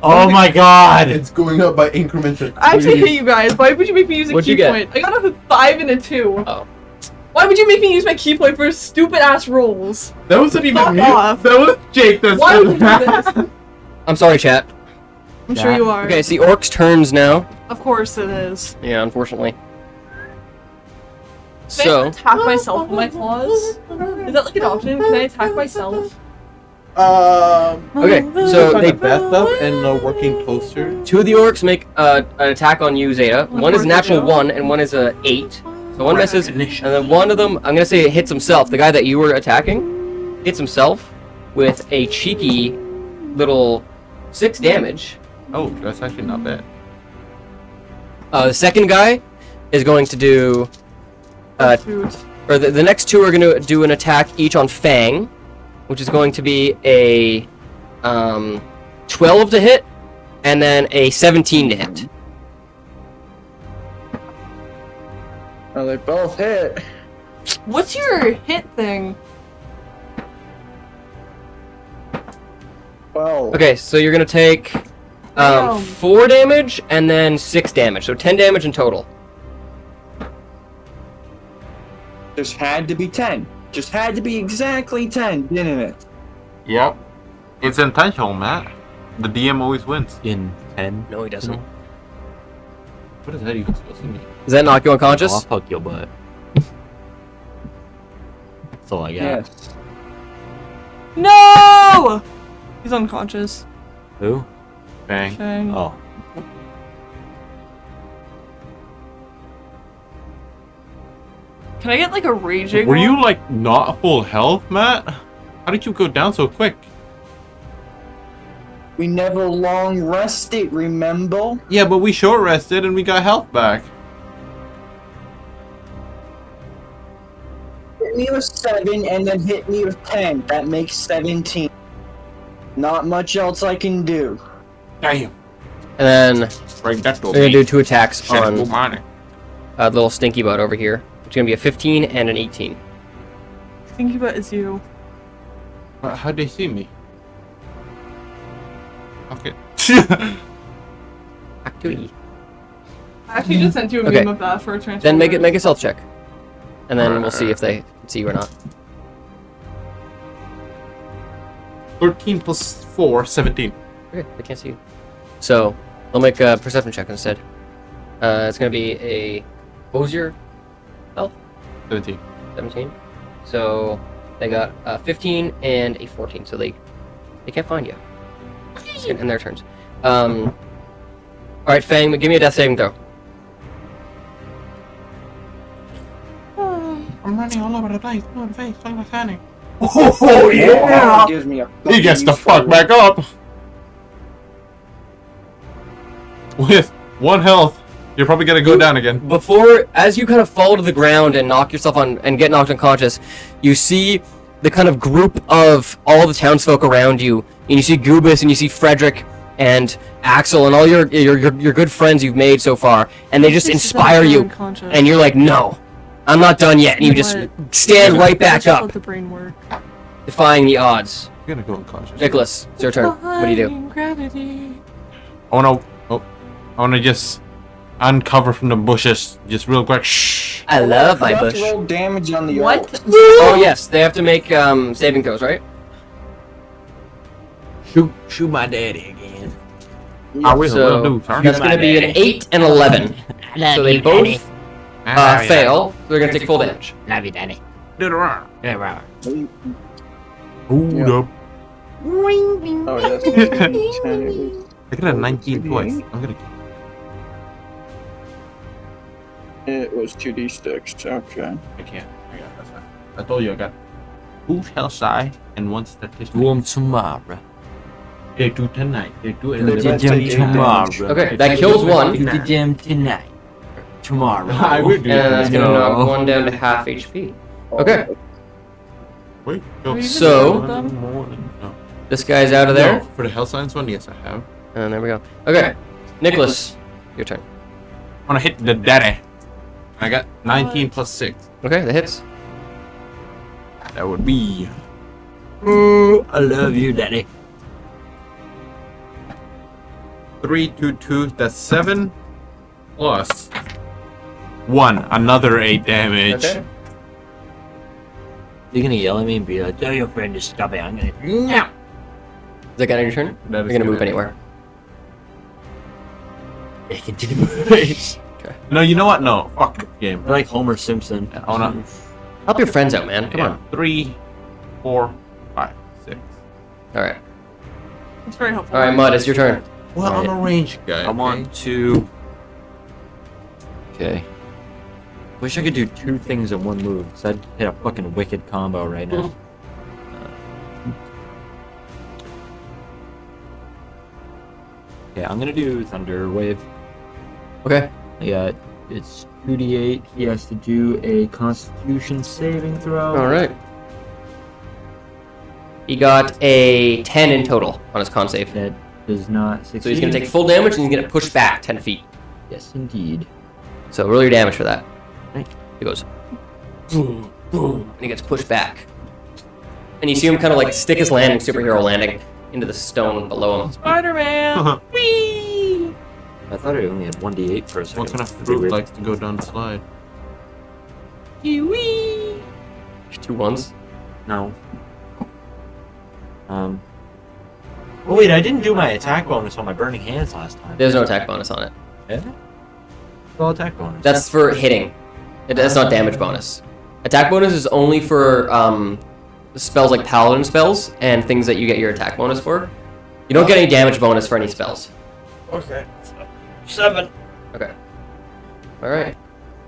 Oh my god! It's going up by increments of I actually hate you guys. Why would you make me use a What'd key you get? point? I got a 5 and a 2. Oh. Why would you make me use my key point for stupid ass rolls? That wasn't even Fuck me. off. That was Jake. That's Why would you do this? I'm sorry, chat. I'm sure you are. Okay, it's the orc's turns now. Of course it is. Yeah, unfortunately. Can I So, attack myself with my claws? Is that like an option? Can I attack myself? okay, so on they the bathtub and a working toaster. 2 of the orcs make an attack on you, Zaida. One is a natural course they 1, and one is a 8. So one misses, and then one of them, I'm gonna say it hits himself. The guy that you were attacking hits himself with a cheeky little 6 damage. Oh, that's actually not bad. The second guy is going to do, Shoot. or the next 2 are going to do an attack each on Fang, which is going to be a 12 to hit, and then a 17 to hit. Oh, they both hit. What's your hit thing? Well, Okay, so you're going to take Damn. 4 damage and then 6 damage, so 10 damage in total. just had to be 10. Just had to be exactly 10, didn't it? Yep. It's intentional, Matt. The DM always wins. In 10. No, he doesn't. What is that even supposed to mean? Does that knock you unconscious? I'll fuck your butt. That's all I got. Yes. No! He's unconscious. Who? Bang. Fang. Oh. Can I get like a raging Were you one? like not full health, Matt? How did you go down so quick? We never long rested, remember? Yeah, but we short rested and we got health back. Hit me with 7 and then hit me with 10. That makes 17. Not much else I can do. Damn. And then Break that door. we're going to do 2 attacks Shit, on good morning. the little stinky butt over here. It's going to be a 15 and an 18. Thinking about is you. How'd they see me? Okay. Back to E. I actually just sent you a Okay. meme of that for a transfer. Then make a stealth check. And then we'll see if they see you or not. 13 plus 4, 17. Okay, they can't see you. So, they'll make a perception check instead. It's going to be a... What was your health? 17. 17. So, they got a 15 and a 14, so they can't find you. In their turns. Alright, Fang, give me a death saving throw. I'm running all over the place. No, the face. I'm standing. Oh, yeah! Gives me a He gets the useful fuck back up. With 1 health, you're probably gonna go down again. Before, as you kind of fall to the ground and knock yourself on and get knocked unconscious, you see the kind of group of all the townsfolk around you, and you see Goobus and you see Frederick and Axel and all your good friends you've made so far, and they just inspire you, and you're like, no, I'm not done yet, and you just stand right back Let up, the brain work. defying the odds. You're gonna go unconscious. Nikolas, it's your turn. What do you do? Defying gravity. I wanna just uncover from the bushes, just real quick. Shh. I love my You have bush. to roll damage on the What? orc. Oh yes, they have to make saving throws, right? Shoot my daddy again. I will, So will do, sir. that's going to be an 8 and 11. So they both fail. So they're going to take full damage. Love you, Daddy. Did it right. Yeah, right. Hold up. Oh, that's 10. I got a 19 twice. I'm gonna. It was 2d6. Okay. I can't. I got that's fine. I told you I got 2 hell shy and 1 statistician. Do 'em tomorrow. They do tonight. They do it. Do them tomorrow. Okay, that kills one. Do them tonight. Tomorrow. I will do And that's it. gonna knock one down to half HP. Okay, Wait, Are go. you So- gonna do them? No. this guy's out of there. No, for the hell science one, yes, I have. And there we go. Okay, Nikolas, your turn. I wanna hit the daddy. I got 19 plus 6. Okay, that hits. That would be Ooh, I love you, Daddy. 3, 2, 2. That's 7 plus 1. Another 8 damage. Okay. You're gonna yell at me and be like, tell your friend to stop it. I'm gonna. No! Is that gonna your turn? That You're is gonna move good. anywhere. They continue moving. No, you know what? No. Fuck the game. Like Homer Simpson. I wanna. Help your friends out, man. Come on. 3, 4, 5, 6. All right. It's very helpful. All right, Mud, it's your turn. Well, Right. I'm a ranged guy. I want to. Okay. Wish I could do 2 things in one move, because I'd hit a fucking wicked combo right now. Okay, I'm gonna do Thunder Wave. Okay. Yeah, it's 2d8. He has to do a Constitution saving throw. All right. He got a 10 in total on his con save. That does not succeed. So he's gonna take full damage and he's gonna push back 10 feet. Yes, indeed. So roll your damage for that. Right. He goes boom, boom, and he gets pushed back. And you see him kind of like stick his landing, superhero landing, into the stone below him. Spider-Man! Whee! I thought I only had 1d8 for a second. What kind of That'd be fruit weird. likes to go down the slide? Wee! 2 1s. No. Oh wait, I didn't do my attack bonus on my burning hands last time. There's no attack bonus on it. Yeah? Well, attack bonus. That's for hitting. That's not damage bonus. Attack bonus is only for spells like paladin spells and things that you get your attack bonus for. You don't get any damage bonus for any spells. Okay. 7. Okay. All right.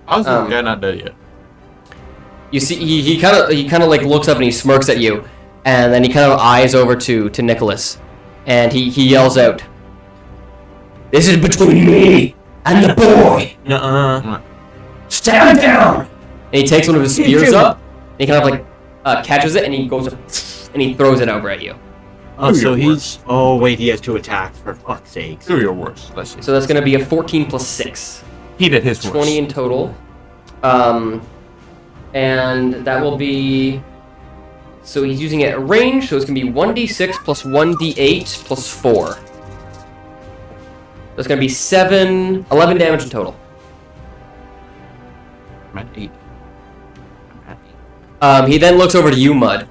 How's this Um, guy not dead yet? You see, he kind of like looks up and he smirks at you, and then he kind of eyes over to Nikolas, and he yells out, "This is between me and the boy. Nuh-uh. Stand down!" And he takes one of his spears up, and he kind of like catches it, and he goes and he throws it over at you. Oh, Do so your he's... Oh, wait, he has 2 attacks, for fuck's sake. Do your worst. Let's see. So that's going to be a 14 plus 6, He did his worst. 20 in total, and that will be. So he's using it at range, so it's going to be 1d6 plus 1d8 plus 4. So it's going to be 11 damage in total. I'm at 8. I'm at 8. He then looks over to you, Mud,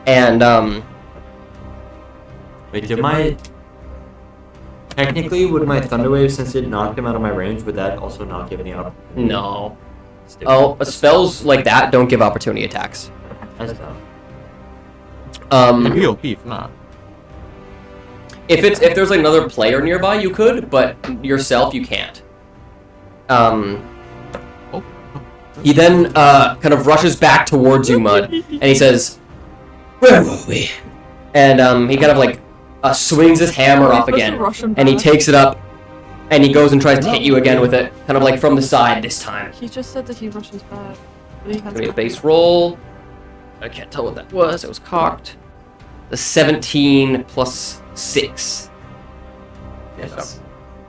and Wait, did my... Technically, would my Thunder Wave, since it knocked him out of my range, would that also not give any up? no. Oh, spells like that don't give opportunity attacks. That's dumb. It'd be OP if not. If there's like another player nearby, you could, but yourself you can't. He then kind of rushes back towards you, Mud, and he says, "Where were we?" And he kind of like swings his hammer up again, and he takes it up, and he goes and tries to hit you again with it, kind of like from the side this time. He just said that he rushes back. But he has Give me a base roll. I can't tell what that was. It was cocked. The 17 plus 6. Yes.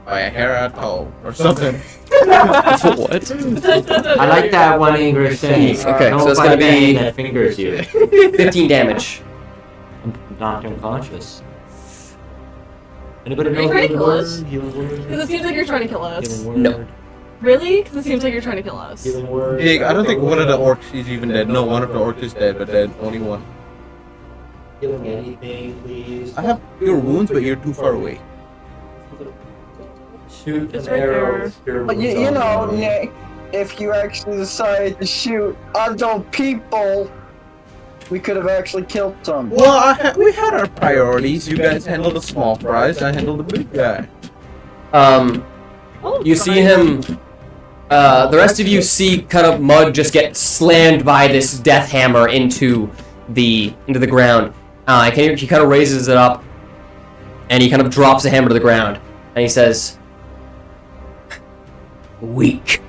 By a hair at all or something. What? I like that one English saying. Okay, Don't so it's fight gonna a man be- that fingers you. 15 damage. I'm knocked unconscious. Anybody Are you know trying to kill us? Healing word? Because it seems like you're trying to kill us. Healing word? No. Really? Because it seems like you're trying to kill us. Healing word? Jake, I don't think one of the orcs is even dead. No, one of the orcs is dead, but dead. Only one. Healing anything, please. I have your wounds, but you're too far away. Shoot It's an right arrow. But you know, Nick, if you actually decide to shoot other people, We could have actually killed some. Well, we had our priorities. You guys handled the small fries. I handled the big guy. You see him. The rest of you see kind of Mud just get slammed by this death hammer into the ground. He kind of raises it up, and he kind of drops the hammer to the ground, and he says, "Weak.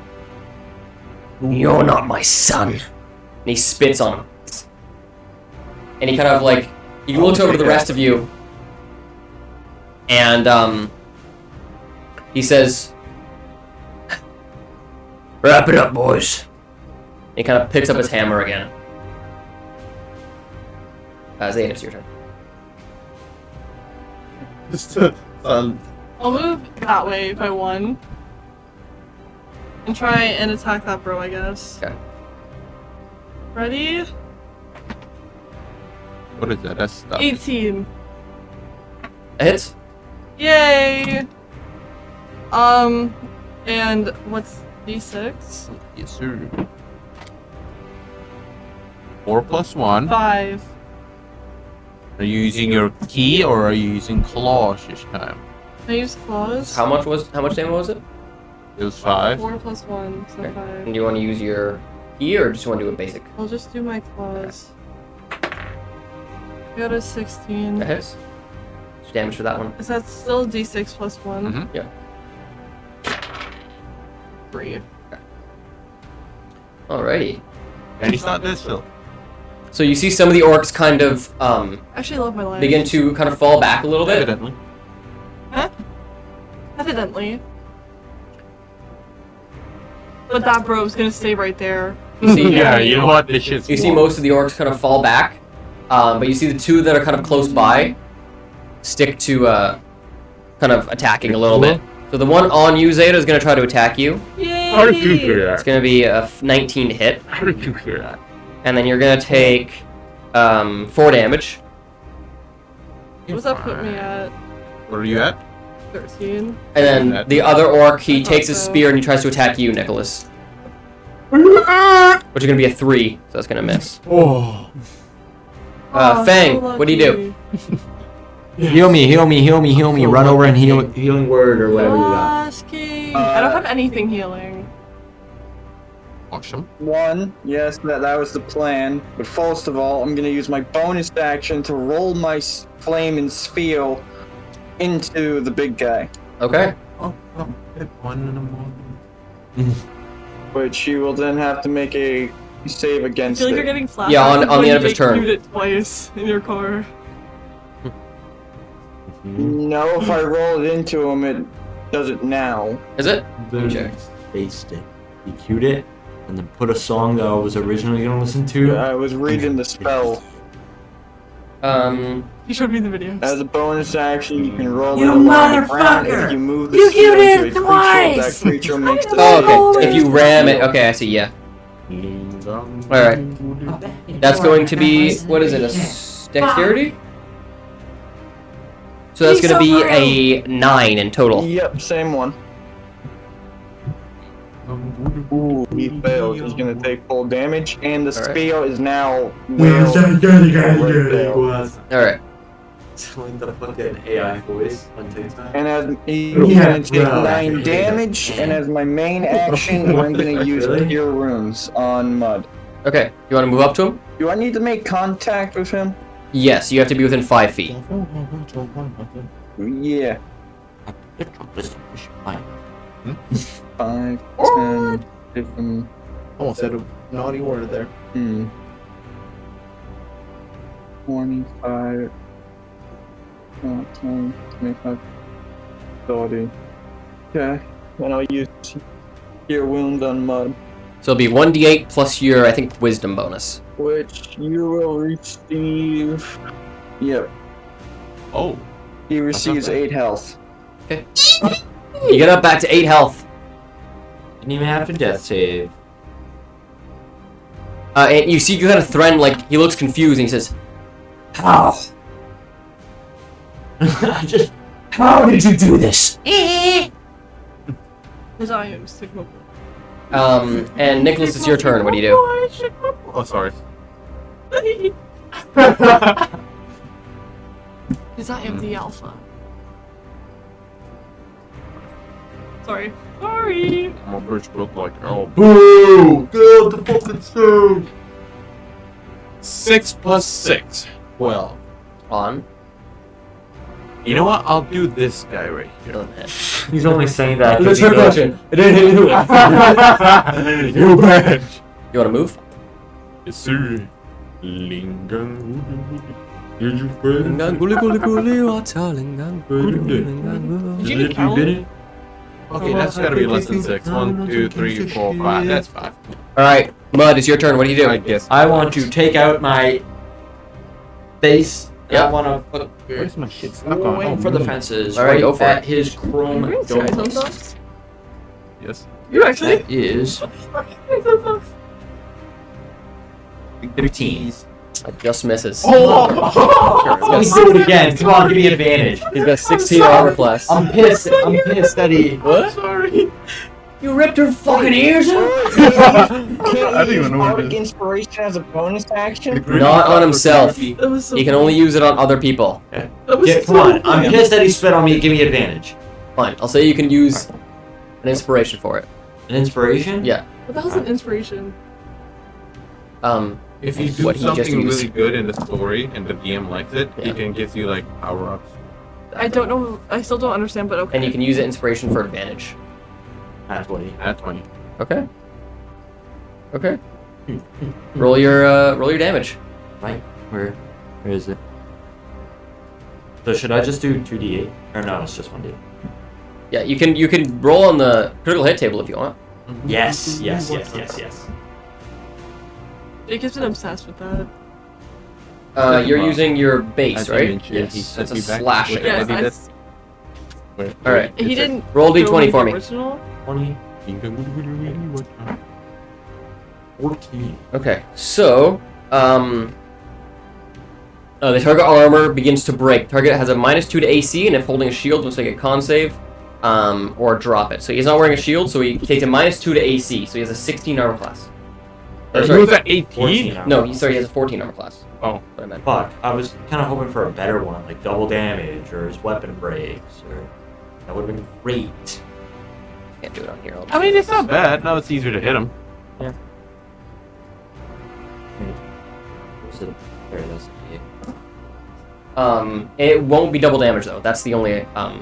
You're not my son." And he spits on him. And he kind of like, he looks over to the rest of you, and he says, "Wrap it up, boys." And he kind of picks up his hammer again. Zaida, it's your turn. I'll move that way by 1. And try and attack that bro, I guess. Okay. Ready? What is that? That's stuff. 18. It hits. Yay! And what's D6? Yes, sir. 4 + 1. 5. Are you using your key or are you using claws this time? I use claws. How much damage was it? It was 5. 4 + 1, so Okay. 5. And do you want to use your key or just want to do a basic? I'll just do my claws. I got a 16. That hits. What's your damage for that one? Is that still D6 + 1? Mhm. Yeah. 3. Alrighty. And he's not dead still. So you see some of the orcs kind of Actually, I love my life. begin to kind of fall back a little bit. Evidently. Huh? Evidently. But that bro's gonna stay right there. You see, Yeah, you know what? This shit's you see most of the orcs kind of fall back, but you see the two that are kind of close by stick to kind of attacking a little bit. So the one on you, Zaida, is going to try to attack you. Yay! How did you hear It's that? going to be a 19 to hit, How did you hear that? and then you're going to take 4 damage. What's that put me at? Where are you at? 13. And then the other orc, he takes his so. spear and he tries to attack you, Nikolas. Which is going to be a 3, so that's going to miss. Oh. Fang, so what do you do? lucky. Heal me. Run over and healing word or whatever you got. Asking. I don't have anything healing. Awesome. 1, yes, that was the plan. But first of all, I'm gonna use my bonus action to roll my flame and sphere into the big guy, Okay. Oh, hit 1 in the morning. which he will then have to make a save I against feel like it. you're getting flashbacks. Yeah, on the when end of his you turn. queued it twice in your car. No, if I roll it into him, it does it now. Is it? Then Check. spaced it. He queued it, and then put a song that I was originally gonna listen to. I was reading the spell. He showed me the videos. As a bonus action, you can roll You it along the ground. motherfucker! If you move the You sphere queued it into a creature, twice! that creature makes the Oh, okay. If you ram it, okay, I see, yeah. Alright. That's going to be, what is it, a dexterity? So that's going to be a 9 in total. Yep, same one. Ooh, he failed. He's gonna take full damage, and the Alright. spear is now well right there. Alright. Like the fucking AI voice on TikTok. And as he's gonna take 9 damage, and as my main action, I'm gonna use Really? Cure Runes on Mud. Okay, you want to move up to him? Do I need to make contact with him? Yes, you have to be within 5 feet. Yeah. 5, 10, 15. Almost said a naughty word there. 25, 10, 25, 30. Okay. Then I'll use Cure Wounds on Mud, So it'll be 1d8 plus your, I think, wisdom bonus. which you will receive. Yep. Oh. He receives 8 health. You get up back to 8 health. Didn't even have to death save. And you see you kind of threaten, like, he looks confused and he says, How? Just How did you do this? His I am Sigma. And Nikolas, it's your turn. What do you do? Oh, sorry. Because I am the alpha. Sorry. Sorry. My bitch look like oh boo! Get the fucking stone. 6 plus 6. 12. On. You know what? I'll do this guy right here. He's only saying that. Let's try question. It didn't hit you. You bitch! You want to move? Yes, sir. Lingang. Did you get count? Okay, that's gotta be less than 6. 1, 2, 3, 4, 5. That's 5. Alright, Mud, it's your turn. What do you do? I guess. I want to take out my base. Yep. I want to put Where's my shit? going for the fences. All right, go for at it. his chrome dome. Yes. You actually? That is 15. It just misses. Let me do it again. Come on, give me advantage. He's got 16 armor class. I'm pissed that he. What? Sorry. You ripped her fucking ears out? I didn't even know what it Bardic is. inspiration as a bonus action? Not on himself. That was so He can only use it on other people. That was Yeah, come on. I'm pissed that he spit on me. Give me advantage. Fine. I'll say you can use an inspiration for it. An inspiration? Yeah. What the hell's an inspiration? If you do What he just something used. really good in the story and the DM likes it, Yeah. he can give you like power ups. I don't know. I still don't understand, but okay. And you can use it inspiration for advantage. That's what he. That's 20. Okay. Okay. roll your damage. Right? Where is it? So should I just do 2d8? Or no, it's just 1d8. Yeah, you can roll on the critical hit table if you want. Yes. Jacob's been obsessed with that. You're using your base, As you right? mentioned, Yes. he That's sent a me back. slashing. Yeah, Maybe I- that's. Wait, All right. He didn't. Roll show d20 for the me. original. 20. 14. Okay, so the target armor begins to break. Target has a -2 to AC, and if holding a shield, must make a con save, or drop it. So he's not wearing a shield, so he takes a -2 to AC. So he has a 16 armor class. Or, He sorry, was at 18? 14. no, he has a 14 armor class. Oh. What I meant. Fuck. I was kind of hoping for a better one, like double damage or his weapon breaks, or that would have been great. Can't do it on here. I'll I mean, it's not bad. Bad. Now it's easier to hit him. What's it? There it is. It won't be double damage though. That's the only Oh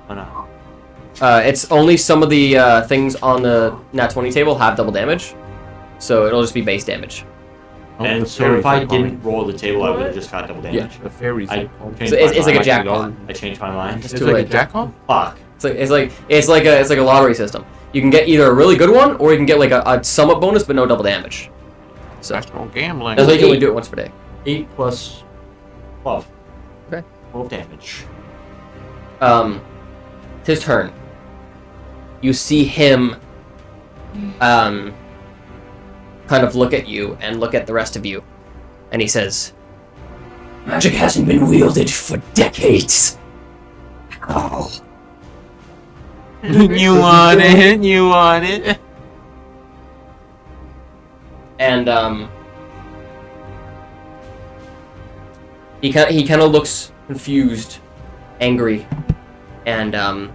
no. it's only some of the things on the nat 20 table have double damage, so it'll just be base damage. And so if I didn't roll the table, I would have just got double damage. The fairies. I changed So it's my like a mind. jackpot. I changed my mind. It's It's too like late. a jackal? Fuck. It's like a lottery system. You can get either a really good one or you can get like a somewhat bonus but no double damage. So That's no gambling. that's why you can only do it once per day. 8 plus 12. Okay. 12 damage. It's his turn. You see him kind of look at you and look at the rest of you, and he says, "Magic hasn't been wielded for decades. How?" You want it? You want it? And he kind of looks confused, angry, and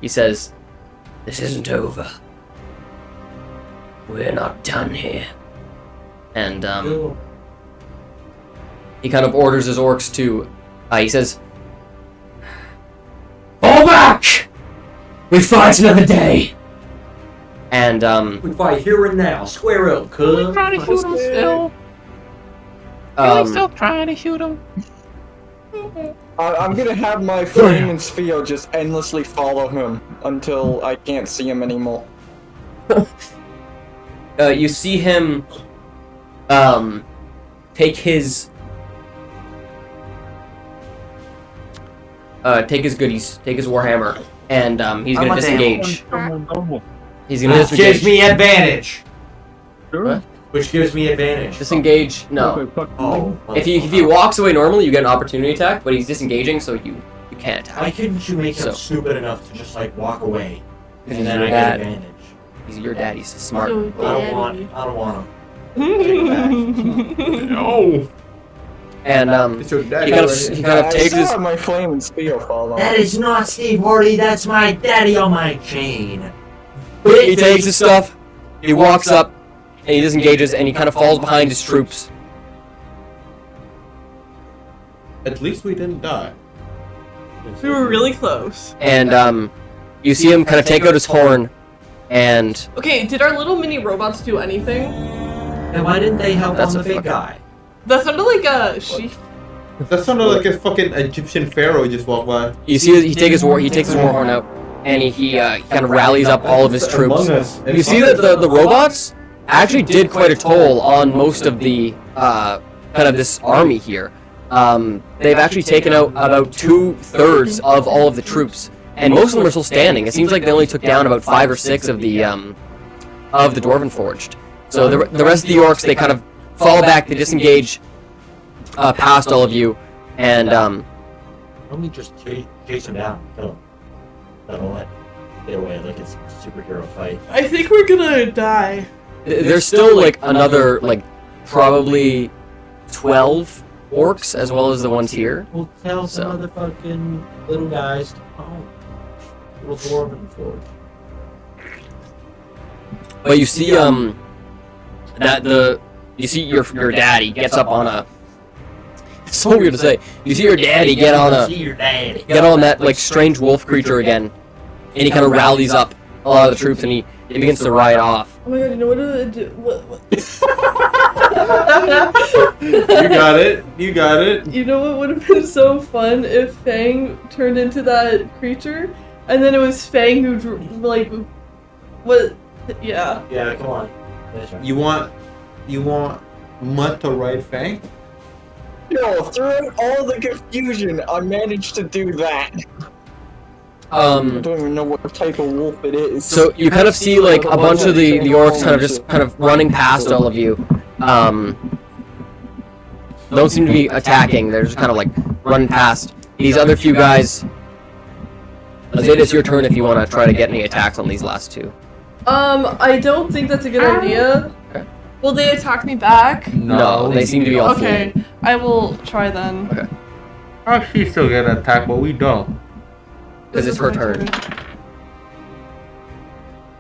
he says, "This isn't over. We're not done here." And he kind of orders his orcs to. He says, "Fall back! We fight another day." And We fight here and now. Square up, cuz. Trying to shoot him still. trying to shoot him? I'm gonna have my flame and sphere just endlessly follow him until I can't see him anymore. you see him take his goodies, take his warhammer, and he's gonna disengage. He's gonna Which gives disengage. me advantage. What? Which gives me advantage. Disengage? No. Oh. If he walks away normally, you get an opportunity attack, but he's disengaging, so you can't Why attack. couldn't you make So- him stupid enough to just like walk away? Because And he's then your I get dad. advantage. He's your dad. He's smart. So I don't want him. No. And It's your dad. he kind of takes I his. saw my flame and spear fall off. That is not Steve Hardy, that's my daddy on my chain. He takes his stuff. He walks up, and he disengages, and he kind of falls behind his troops. At least we didn't die. We were really close. And you see him kind of take out his horn, and Okay, did our little mini robots do anything? And why didn't they help That's on a the big fucking- guy? That sounded like a sheep. That sounded like a fucking Egyptian pharaoh just walked by. you see he takes his war horn out, and he kind of rallies up all of his troops. You see that the robots actually did quite a toll on most of the kind of this army here. They've actually taken out about 2/3 of all of the troops, and most of them are still standing. It seems like they only took down about 5 or 6 of the Dwarven Forged. So the rest of the orcs, they kind of fall back, they disengage past all of you, and Why don't we just chase him down? Kill him. That'll let get away like it's a superhero fight. I think we're gonna die. there's still like another like probably 12 orcs as well as the ones here. We'll tell some So. other fucking little guys to come home. Little dwarven forge. But you see you see your daddy gets up on a. It's so weird to say. You see your daddy get on that like strange wolf creature again, and he kind of rallies up a lot of the troops, and he begins to ride off. Oh my god, you know what do I do? What? You got it. You got it. You know what would have been so fun if Fang turned into that creature, and then it was Fang who like, what? Yeah. Yeah, come on. That's right. You want Mud to ride Fang? No, throughout all the confusion, I managed to do that. I don't even know what type of wolf it is. So you kind of see like a bunch of the orcs kind of running past all of you. Don't seem to be attacking. They're just kind of like running past these other few guys. Zaida, it's your turn if you want to try to get any attacks on these last two. I don't think that's a good idea. Okay. Will they attack me back? No, they seem to be all Okay, I will try then. Okay. Oh, she still get an attack, but we don't. Because it's her turn.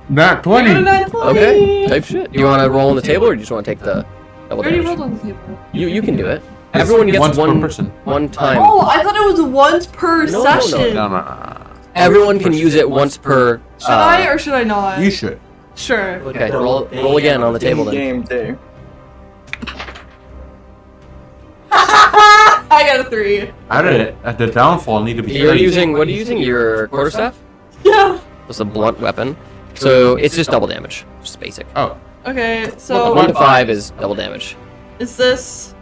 Not I got a 9 20. Okay, type shit. Do you want to roll on the table, or do you just want to take the double I already damage? rolled on the table. You can do it. Everyone gets once per one person. one time. Oh, I thought it was once per No, no, no. session. No. Everyone can use it once per. Should I or should I not? You should. Sure. Okay, roll again on the table then. Game day. I got a 3. How did it? At the downfall need to be. You're using what are you using? Your quarterstaff? Yeah. It's a blunt weapon, so it's just double damage, just basic. Oh. Okay, so 1 to 5 is double damage. is this?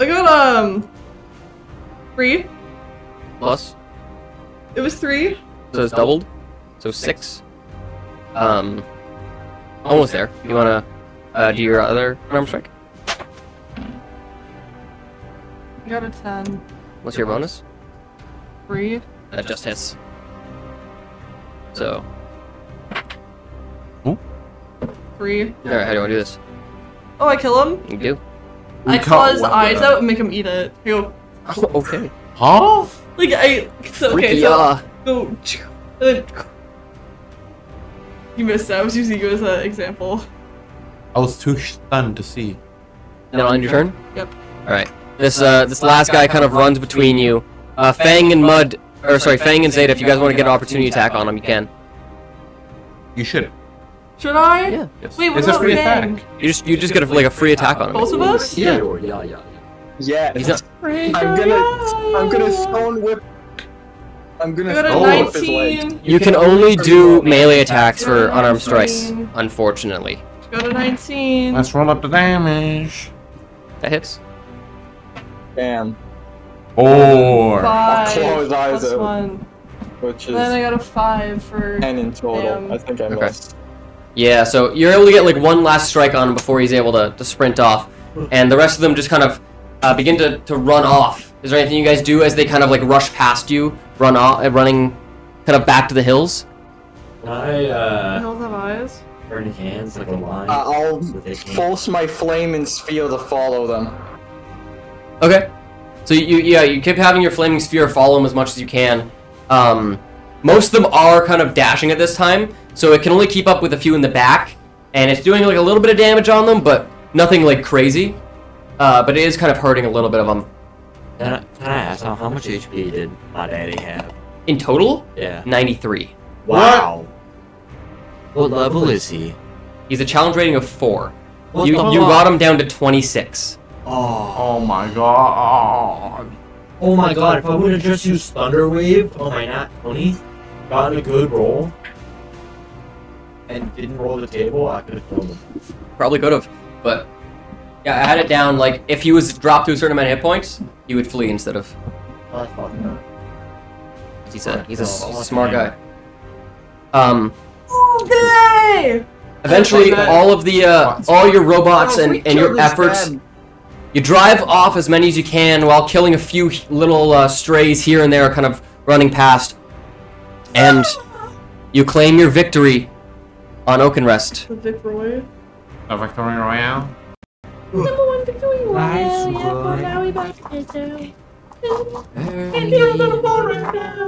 I got 3. Plus, It was 3. so it's doubled, so 6. Almost there. You wanna do your other unarmed strike? I got a 10. What's your bonus? 3. That just hits. So, 3. alright, how do you wanna do this? Oh, I kill him. You do? I claw his eyes out and make him eat it. I go, Okay. Huh? like okay, Freaky, so go. And then, you missed it. I was using you as an example. I was too stunned to see. Now on your turn? Yep. Alright. This last guy kind of runs between you. Fang and Fang and Zaida, if you guys want to get an opportunity attack on him, you can. You should. Should I? Yeah. Yes. Wait, what It's a about free Fang? attack. You just get a free attack on him. Both of us? Yeah. Yeah. Yeah. He's not, I'm gonna stone whip. I'm I gonna got a stone whip his leg. 19. you can only do melee attacks for unarmed strikes, unfortunately. Got a 19. Let's roll up the damage. That hits. Damn. Or 5 claw his eyes plus out. 1. Which And then I is got a 5 for. 10 in total. Damn. I think I Okay. missed. Yeah, so you're able to get like one last strike on him before he's able to sprint off. And the rest of them just kind of begin to run off. Is there anything you guys do as they kind of like rush past you, running kind of back to the hills? Can I I don't have eyes. turn hands like a line? I'll with a cane? force my flame and sphere to follow them. Okay. So you keep having your flaming sphere follow them as much as you can. Most of them are kind of dashing at this time, so it can only keep up with a few in the back, and it's doing like a little bit of damage on them, but nothing like crazy. But it is kind of hurting a little bit of them. Can I ask how much HP did my daddy have? In total, Yeah. 93. Wow. What level is he? He's a challenge rating of 4. What You the got fuck? him down to 26. Oh. Oh my god. Oh my god, if I would have just used Thunder Wave on my Nat 20, gotten a good roll, and didn't roll the table, I could have killed him. Probably could have, but yeah, I had it down like if he was dropped to a certain amount of hit points, he would flee instead of. Oh, that's fucking up. He's a Oh, smart okay. guy. Okay! Eventually, Okay. all of the all your robots and your efforts, you drive off as many as you can while killing a few little strays here and there, kind of running past, and you claim your victory on Oakenrest. The Vic Roy. A Victory Royale? Number 1 victory royale. Nice Yeah, one. now we about to get down.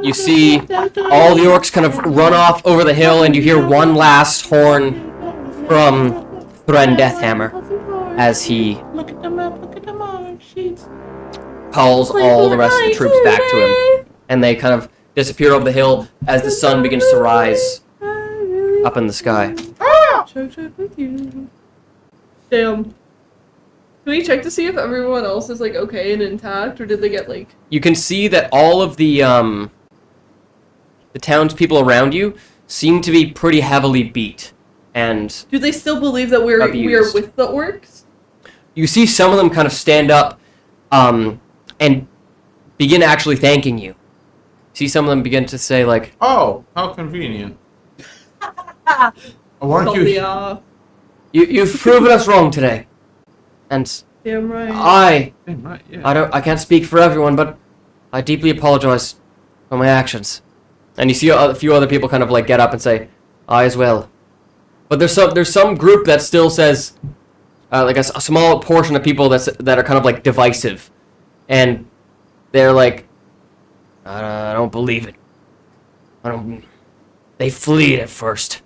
You see all the orcs kind of run off over the hill, and you hear one last horn from Thren Deathhammer as he Look at the map, look at the mark sheets. calls all the rest of the troops back to him, and they kind of disappear over the hill as the sun begins to rise up in the sky. Chug chug with you. Damn. Can we check to see if everyone else is like okay and intact, or did they get like? You can see that all of the townspeople around you seem to be pretty heavily beat, and Do they still believe that we're Abused. with the orcs? you see some of them kind of stand up and begin actually thanking you. See some of them begin to say like, Oh, how convenient. Weren't you? Natalia. you've proven us wrong today, and Damn right. I Right, yeah. I can't speak for everyone, but I deeply apologize for my actions. And you see a few other people kind of like get up and say, I as well. But there's some group that still says, like a small portion of people that are kind of like divisive, and they're like, I don't believe it. They fleed at first.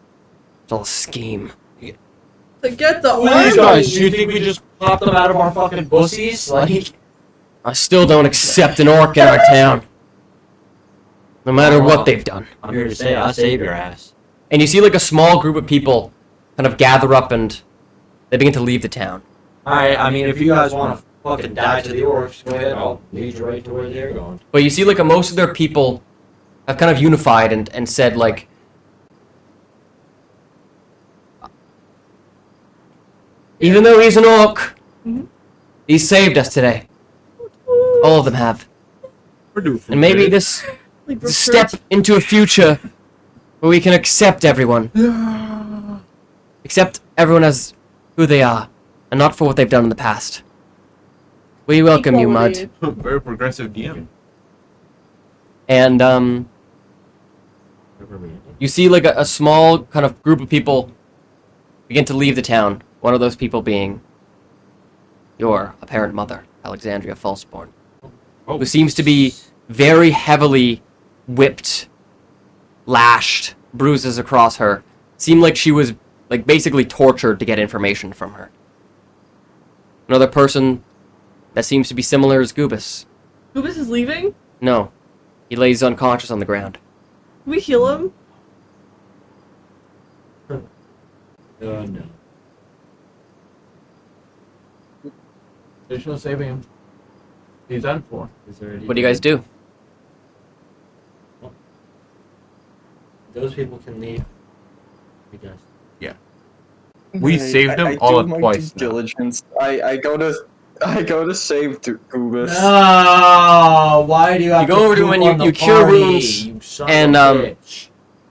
It's all a scheme. To get the Please, army. guys, do you think we just popped them out of our fucking pussies? Like, I still don't accept an orc in our town, no matter what they've done. I'm here to say, I'll save your ass. And you see like a small group of people kind of gather up and they begin to leave the town. Alright, I mean, if you guys want to fucking die to the orcs, go ahead, I'll lead you right to where they're going. But you see like most of their people have kind of unified and said like, even though he's an orc, he saved us today. All of them have. We're due for And maybe it. this Like, is a step into a future where we can accept everyone. Accept everyone as who they are, and not for what they've done in the past. We welcome you, Mud. Very progressive DM. And you see like a small kind of group of people begin to leave the town. One of those people being your apparent mother, Alexandria Falseborn, Oh. who seems to be very heavily whipped, lashed, bruises across her. Seemed like she was like basically tortured to get information from her. Another person that seems to be similar is Goobus. Goobus is leaving? No, he lays unconscious on the ground. Can we heal him? No. There's no saving him. He's done for. Is there any- What do you guys do? Those people can leave. I guess. We saved him I all do at my twice due now. diligence. I go to save Goobus. No, why do you have You go over to him and you cure wounds, and,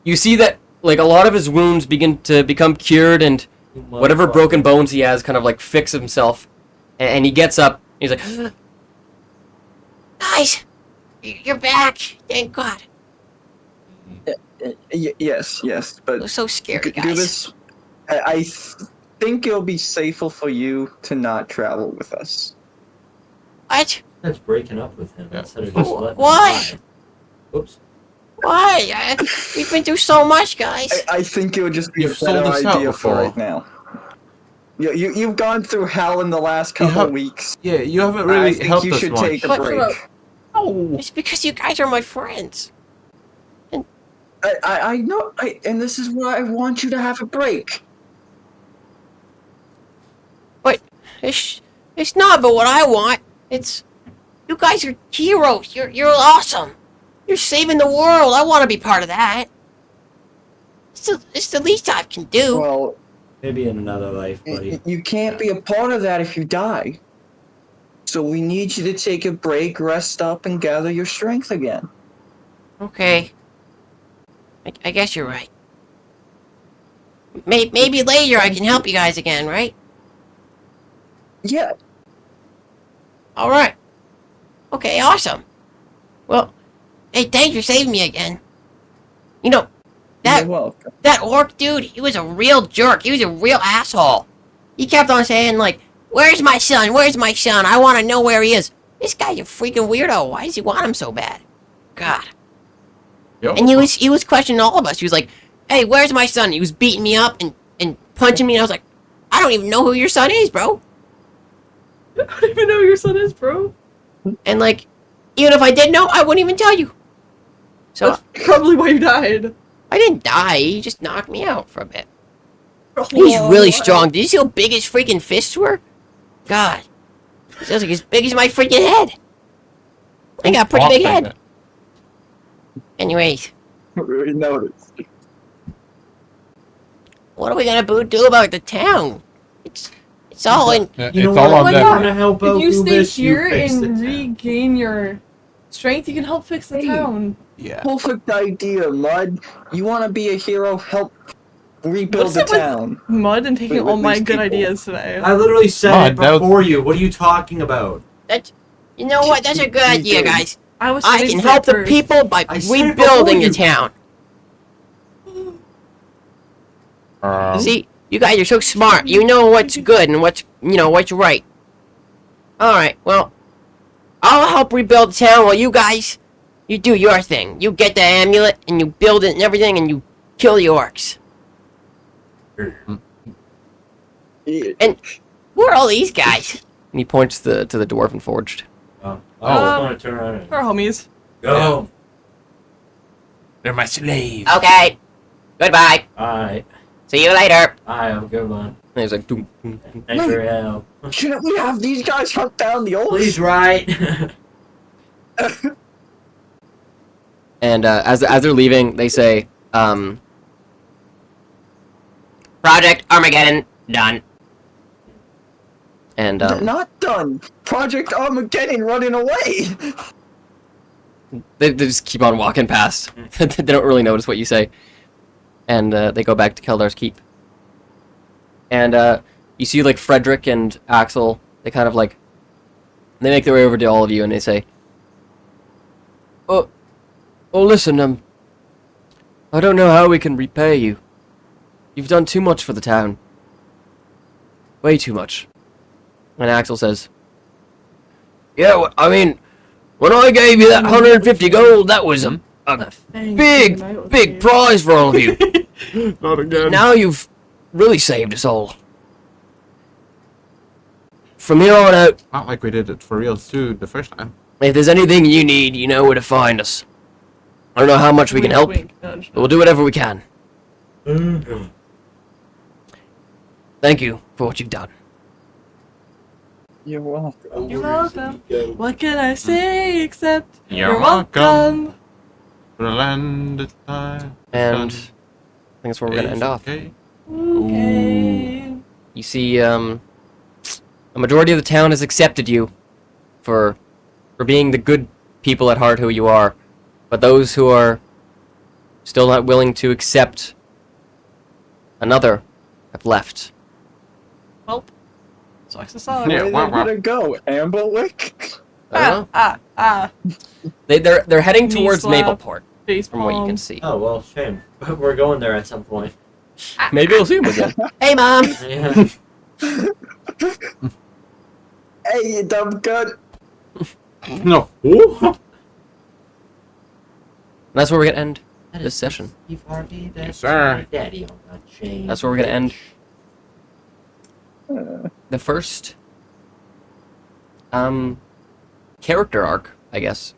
You see that like a lot of his wounds begin to become cured, and whatever broken bones he has kind of like fix himself, and he gets up. He's like, Guys, you're back. Thank God. Yes, but It was so scary, do guys. this. I think it'll be safer for you to not travel with us. What? That's breaking up with him instead of just Wh- letting him why? lie. Oops. Why? We've been through so much, guys. I think it would just be a You've sold better us out idea for before. right now. You've gone through hell in the last couple have- of weeks. Yeah, you haven't I really think helped you us should much. take a Shut break. up. Oh. It's because you guys are my friends. I know, and this is why I want you to have a break. But it's not but what I want. It's you guys are heroes. You're awesome. You're saving the world. I want to be part of that. It's the least I can do. Well, Maybe in another life, buddy. you can't be a part of that if you die. So we need you to take a break, rest up, and gather your strength again. Okay. I guess you're right. Maybe later I can help you guys again, right? Yeah, All right. Okay, awesome. Well, hey, thanks for saving me again. You know, you're welcome. that orc dude, he was a real jerk. He was a real asshole. He kept on saying, like, where's my son? Where's my son? I want to know where he is. This guy's a freaking weirdo. Why does he want him so bad? God. Yo. And he was questioning all of us. He was like, hey, where's my son? He was beating me up and punching me. And I was like, I don't even know who your son is, bro. I don't even know who your son is, bro. And, like, even if I did know, I wouldn't even tell you. So, That's probably why you died. I didn't die. He just knocked me out for a bit. He's really strong. Did you see how big his freaking fists were? God. He sounds like as big as my freaking head. I got a pretty big head. Anyways, We noticed. what are we gonna do about the town? It's all in. You know It's all what? on Like them. that. Want to help out If you stay Ubis, you here fix the and town. regain your strength, you can help fix the Hey. town. Yeah. Perfect idea, Mud. You want to be a hero? Help rebuild What's the up with- town. Mud and taking With all my these good people. ideas today. I literally said Come on, it that was- before you. What are you talking about? You know what? That's a good You idea, did. guys. I was I sitting can for help the first. people by I said it rebuilding the before you- town. See, you guys are so smart. You know what's good and what's right. All right. Well, I'll help rebuild the town while you guys, you do your thing. You get the amulet and you build it and everything, and you kill the orcs. Yeah. And who are all these guys? And he points to the dwarven forged. Oh, I just Um, want to turn around and Our homies. go. They're my slaves. Okay. Goodbye. Alright. See you later. Alright, have a good one. And he's like, doom, doom, doom. Thanks for your help. Shouldn't we have these guys hunt down the old? Please, right? And as they're leaving, they say, Project Armageddon done. and Not done. Project Armageddon running away. they just keep on walking past. They don't really notice what you say. And they go back to Keldar's Keep. And you see, like, Frederick and Axel, they kind of, like, they make their way over to all of you, and they say, Oh, listen, I don't know how we can repay you. You've done too much for the town. Way too much. And Axel says, Yeah, I mean, when I gave you that 150 gold, that was a big prize for all of you. Not again. Now you've really saved us all. From here on out, Not like we did it for real too the first time. if there's anything you need, you know where to find us. I don't know how much we can help, but we'll do whatever we can. Thank you for what you've done. You're welcome. You're welcome. What can I say except You're welcome? For the land is high, And I sun think that's where we're gonna is end off. okay. Okay. You see, a majority of the town has accepted you for being the good people at heart who you are, but those who are still not willing to accept another have left. Well, sucks us all. Yeah, Where wah, they wah. gonna go? Amberwick? I don't know. Ah. They're heading Knee towards slap. Mapleport. Face from what you palm. can see. Oh well, shame. We're going there at some point. Maybe we'll see him again. Hey, Mom! Yeah. Hey, you dumb cunt. No. Ooh. That's where we're gonna end this session. Steve Harvey, that's Yes, sir. my daddy on that chain. That's where we're gonna end the first character arc, I guess.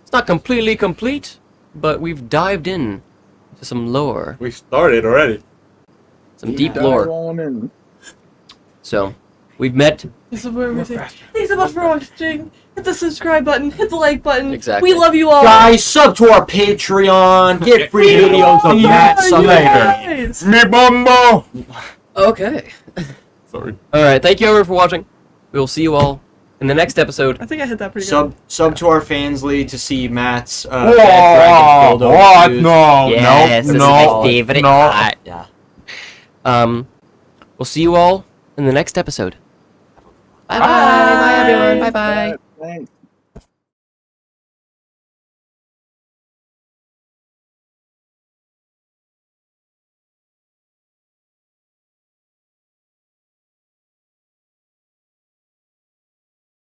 It's not completely complete, but we've dived in to some lore, We started already. some deep lore. On in. So, we've met. This is where we say, thanks so much for watching. Hit the subscribe button, hit the like button. Exactly. We love you all. Guys, sub to our Patreon. Get free videos of Matt you later. guys. Me bumbo. Okay. Sorry. Alright, thank you everyone for watching. We will see you all in the next episode. I think I hit that pretty Sub to our Fansly to see Matt's Whoa, Bad Dragon dildo what? reviews. No, Yes, this is no, my favorite no. part. Yeah. We'll see you all in the next episode. Bye bye. Bye everyone. Bye bye. Thanks.